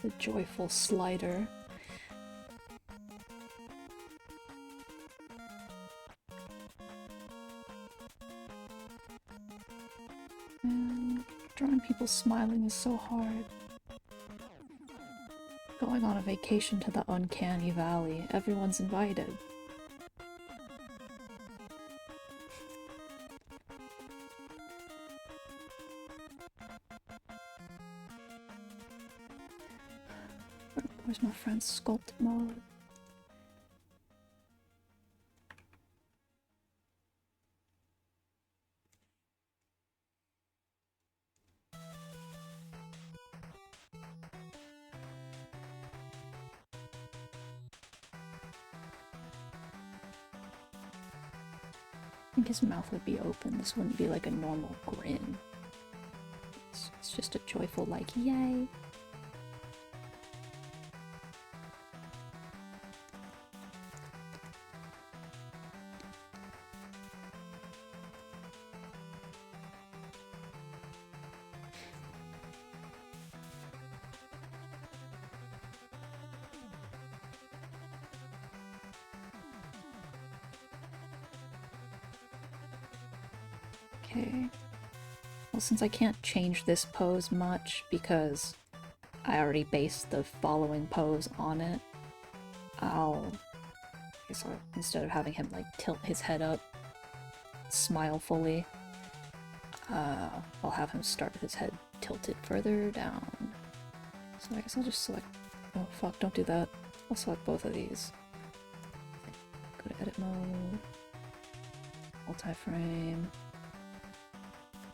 The joyful slider. And drawing people smiling is so hard. Going on a vacation to the uncanny valley. Everyone's invited. Where's my friend's sculpt mode? I think his mouth would be open. This wouldn't be like a normal grin. It's just a joyful, like, yay. Okay. Well, since I can't change this pose much because I already based the following pose on it, instead of having him like tilt his head up, smile fully, I'll have him start with his head tilted further down. So I guess I'll just select, oh fuck, don't do that. I'll select both of these. Go to edit mode, multi-frame.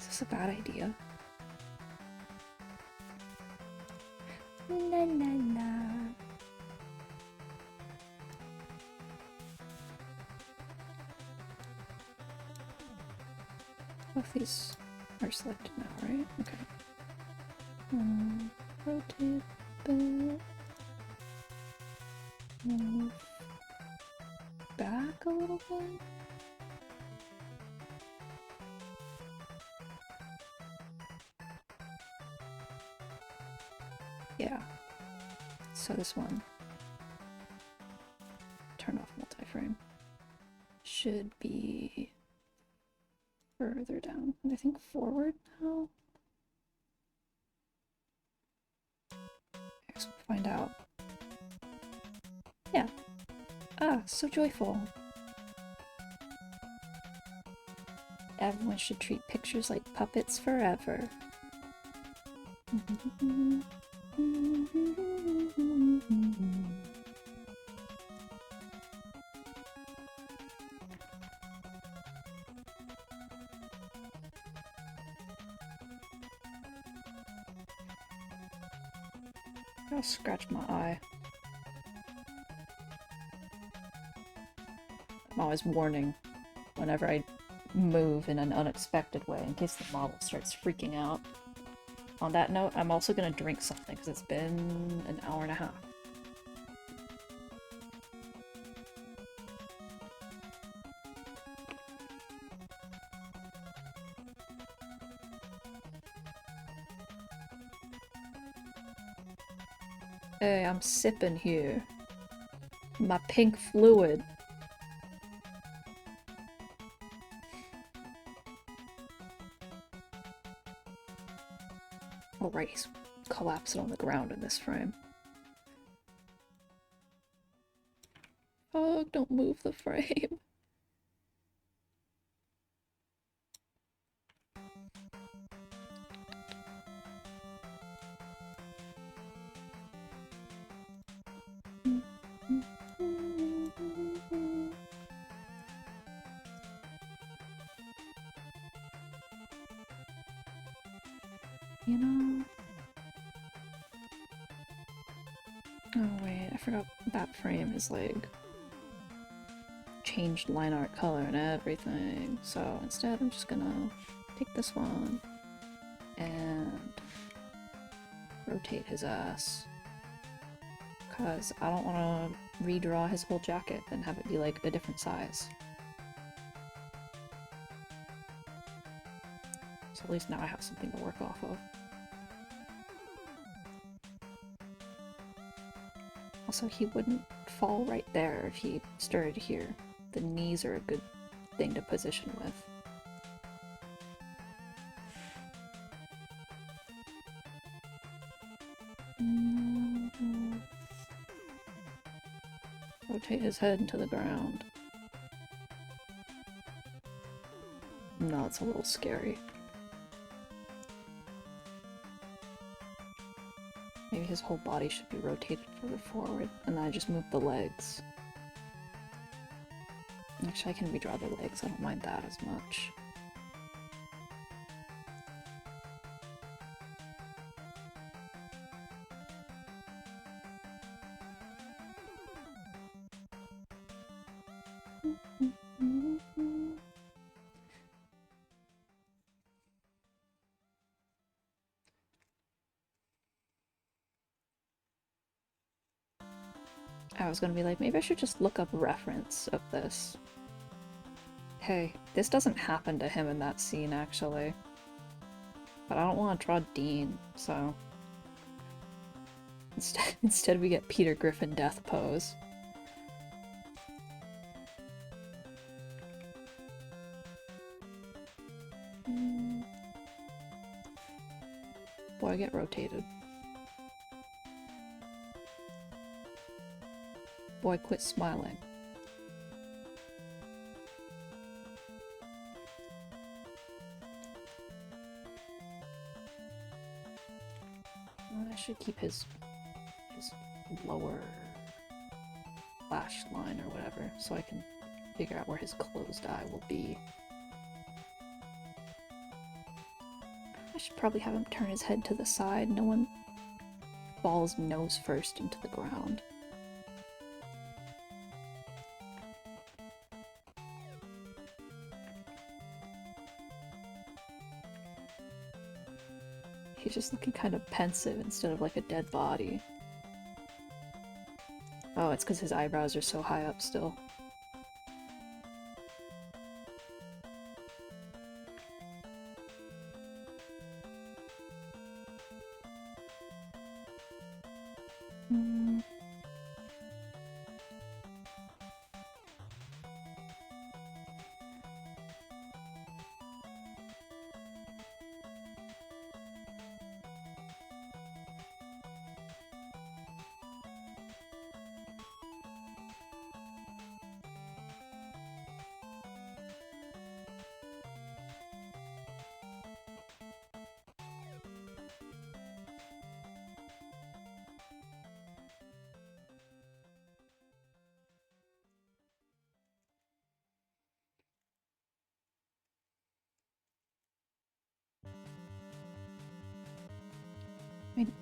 Is this a bad idea? La la la. Both these are selected now, right? Okay. Rotate a bit. Move back a little bit. Yeah. So this one, turn off multi-frame, should be further down, and I think forward now. I guess we'll find out. Yeah. Ah, so joyful. Everyone should treat pictures like puppets forever. I'll scratch my eye. I'm always warning whenever I move in an unexpected way in case the model starts freaking out. On that note, I'm also gonna drink something because it's been an hour and a half. Hey, I'm sipping here. My pink fluid. Oh right, he's collapsing on the ground in this frame. Oh, don't move the frame. You know... Oh wait, I forgot that frame is like... changed line art color and everything. So instead I'm just gonna take this one and rotate his ass. Because I don't want to redraw his whole jacket and have it be like a different size. So at least now I have something to work off of. Also, he wouldn't fall right there if he started here. The knees are a good thing to position with. Rotate his head into the ground. No, it's a little scary. Maybe his whole body should be rotated further forward, and then I just move the legs. Actually, I can redraw the legs, I don't mind that as much. I was gonna be like, maybe I should just look up a reference of this. Hey, this doesn't happen to him in that scene, actually. But I don't want to draw Dean, so... Instead we get Peter Griffin death pose. Boy, I get rotated. Boy, quit smiling. I should keep his lower lash line or whatever, so I can figure out where his closed eye will be. I should probably have him turn his head to the side. No one falls nose first into the ground. He's just looking kind of pensive instead of like a dead body. Oh, it's because his eyebrows are so high up still.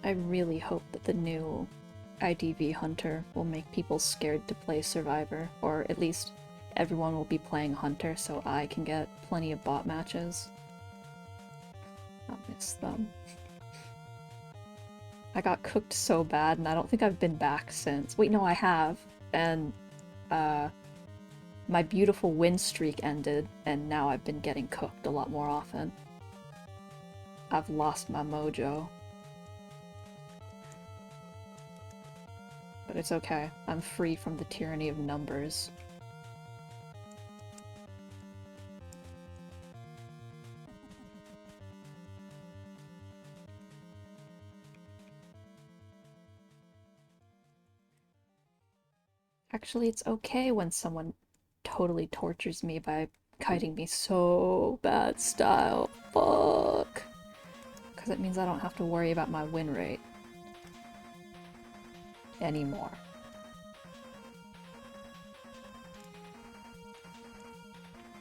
I really hope that the new IDV Hunter will make people scared to play Survivor, or at least everyone will be playing Hunter so I can get plenty of bot matches. I'll miss them. I got cooked so bad and I don't think I've been back since. Wait, no, I have. And, my beautiful win streak ended, and now I've been getting cooked a lot more often. I've lost my mojo. But it's okay. I'm free from the tyranny of numbers. Actually, it's okay when someone totally tortures me by kiting me so bad style. Fuck. Because it means I don't have to worry about my win rate anymore.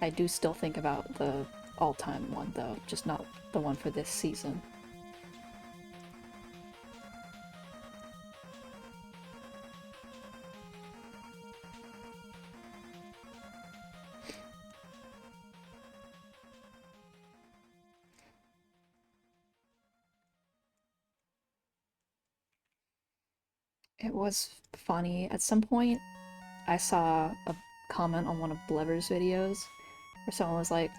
I do still think about the all-time one though, just not the one for this season. It was funny. At some point, I saw a comment on one of Blever's videos where someone was like,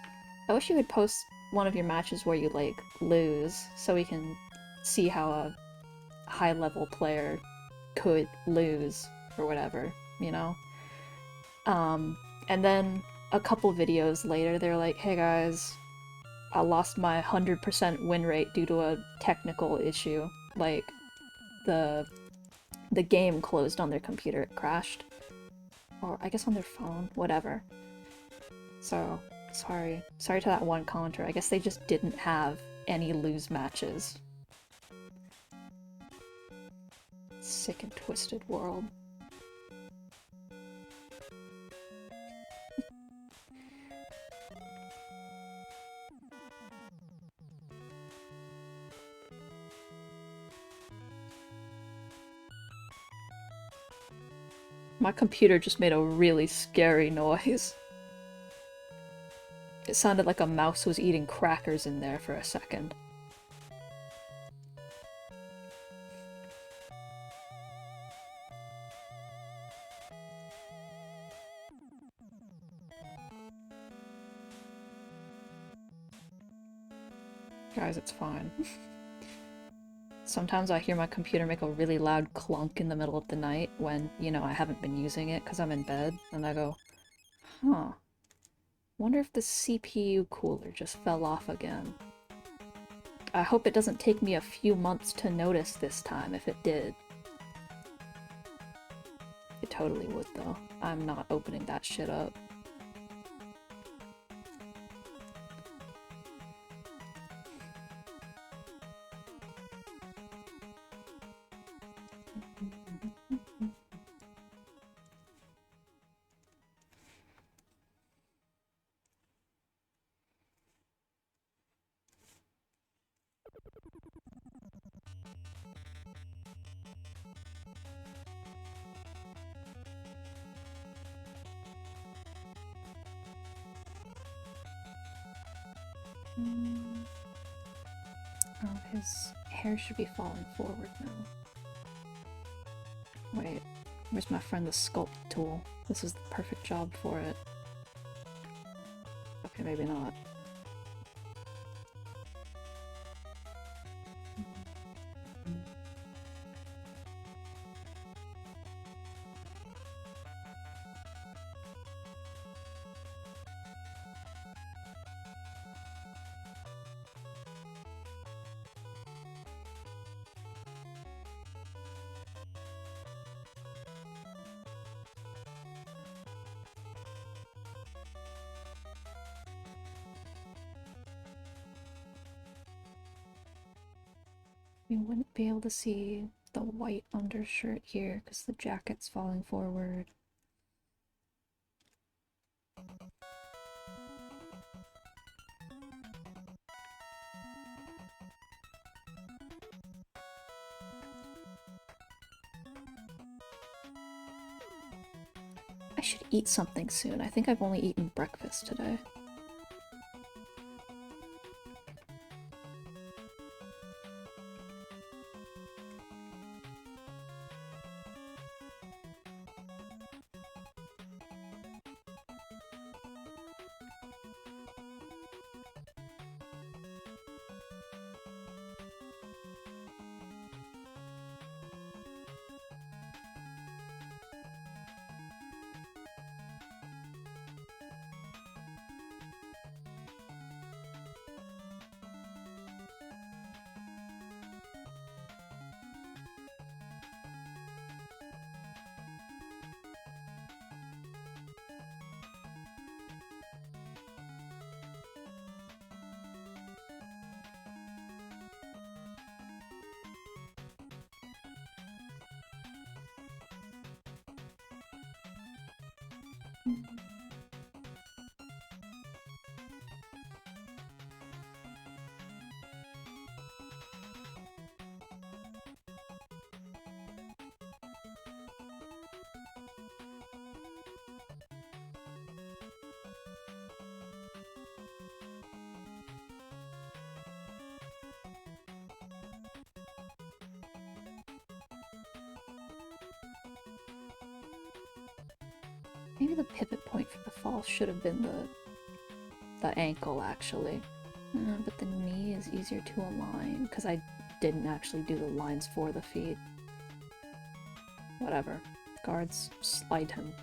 I wish you would post one of your matches where you, like, lose so we can see how a high-level player could lose or whatever, you know? And then a couple videos later, they're like, hey guys, I lost my 100% win rate due to a technical issue. Like, the game closed on their computer, it crashed. Or I guess on their phone, whatever. So, sorry to that one commenter. I guess they just didn't have any lose matches. Sick and twisted world. My computer just made a really scary noise. It sounded like a mouse was eating crackers in there for a second. Guys, it's fine. Sometimes I hear my computer make a really loud clunk in the middle of the night when, you know, I haven't been using it because I'm in bed, and I go, huh, wonder if the CPU cooler just fell off again. I hope it doesn't take me a few months to notice this time if it did. It totally would, though. I'm not opening that shit up. Oh, his hair should be falling forward now. Wait, where's my friend the sculpt tool? This is the perfect job for it. Okay, maybe not. You wouldn't be able to see the white undershirt here because the jacket's falling forward. I should eat something soon. I think I've only eaten breakfast today. Maybe the pivot point for the fall should have been the ankle, actually. But the knee is easier to align, because I didn't actually do the lines for the feet. Whatever. Guards, slide him.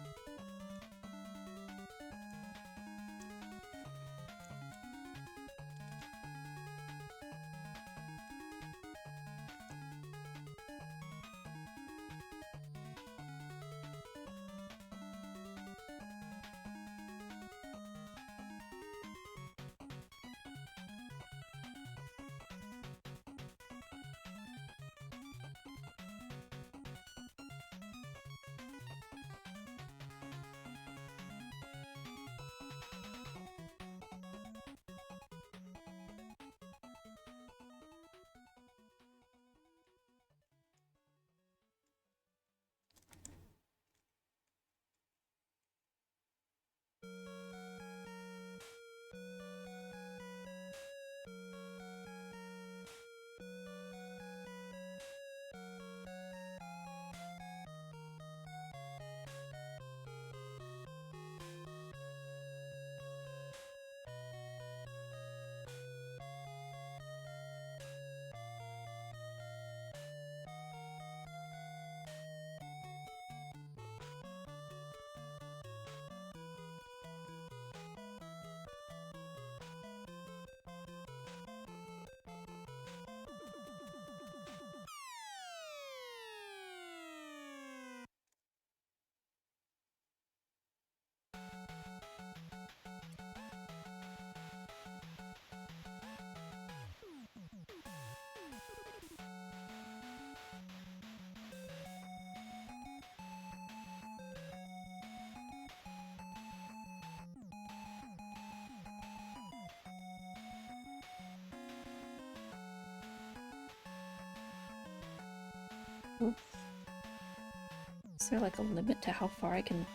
Is there like a limit to how far I can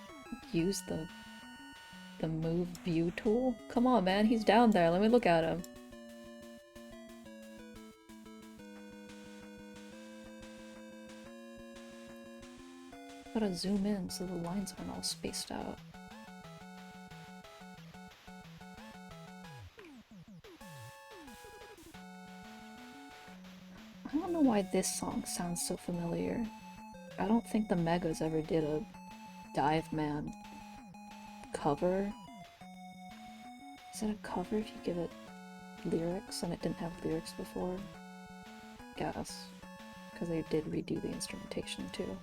use the move view tool? Come on, man, he's down there. Let me look at him. Gotta zoom in so the lines aren't all spaced out. I don't know why this song sounds so familiar. I don't think the Megas ever did a Dive Man cover. Is it a cover if you give it lyrics and it didn't have lyrics before? Guess. Because they did redo the instrumentation too.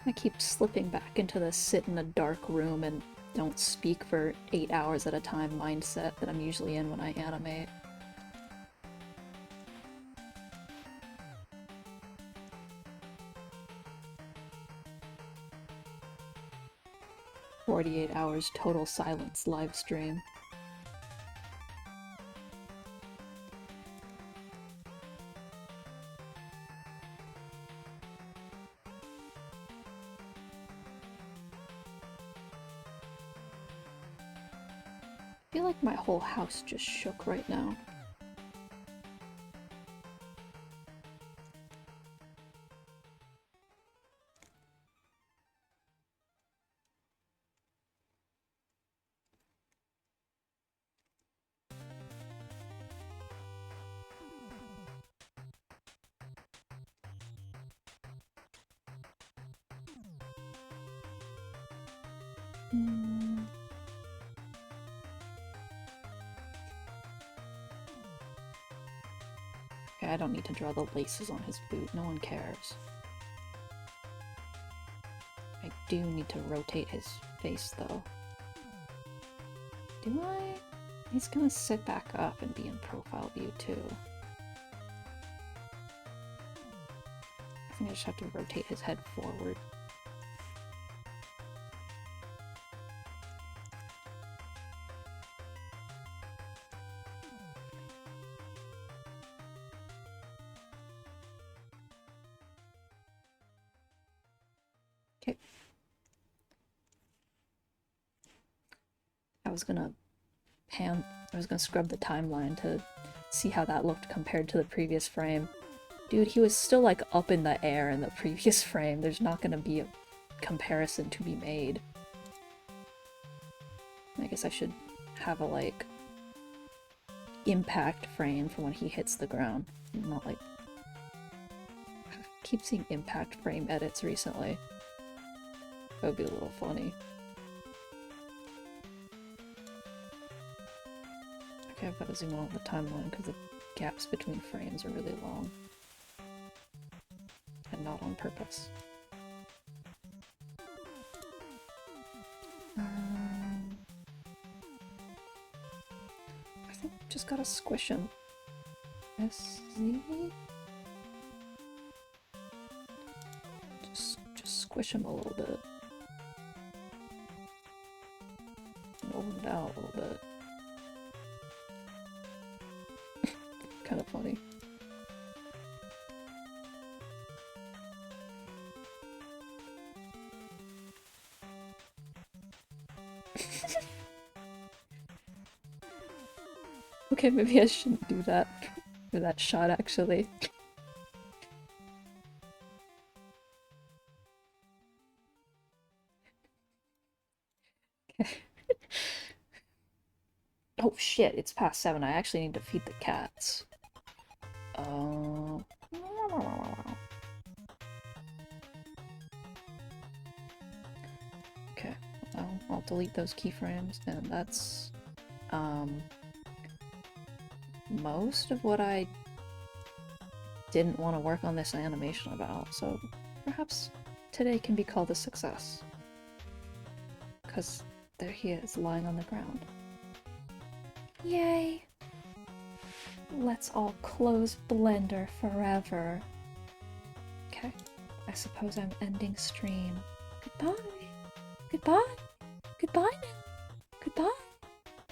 I keep slipping back into the sit in a dark room and don't speak for 8 hours at a time mindset that I'm usually in when I animate. "48 hours total silence live stream." I feel like my whole house just shook right now. Okay, I don't need to draw the laces on his boot, no one cares. I do need to rotate his face though. Do I? He's gonna sit back up and be in profile view too. I think I just have to rotate his head forward. Okay. I was gonna scrub the timeline to see how that looked compared to the previous frame. Dude, he was still like up in the air in the previous frame. There's not gonna be a comparison to be made. I guess I should have a like impact frame for when he hits the ground. Not like I keep seeing impact frame edits recently. That would be a little funny. Okay, I've got to zoom out on the timeline because the gaps between frames are really long. And not on purpose. I think I just gotta squish him. SZ? Just squish him a little bit. Roll him down a little bit. Kind of funny. Okay, maybe I shouldn't do that for that shot, actually. Okay. Oh shit, it's past 7. I actually need to feed the cats. so I'll delete those keyframes, and that's most of what I didn't want to work on this animation about, so perhaps today can be called a success. Because there he is, lying on the ground. Yay! Let's all close Blender forever. Okay, I suppose I'm ending stream. Goodbye! Goodbye! Goodbye now! Goodbye!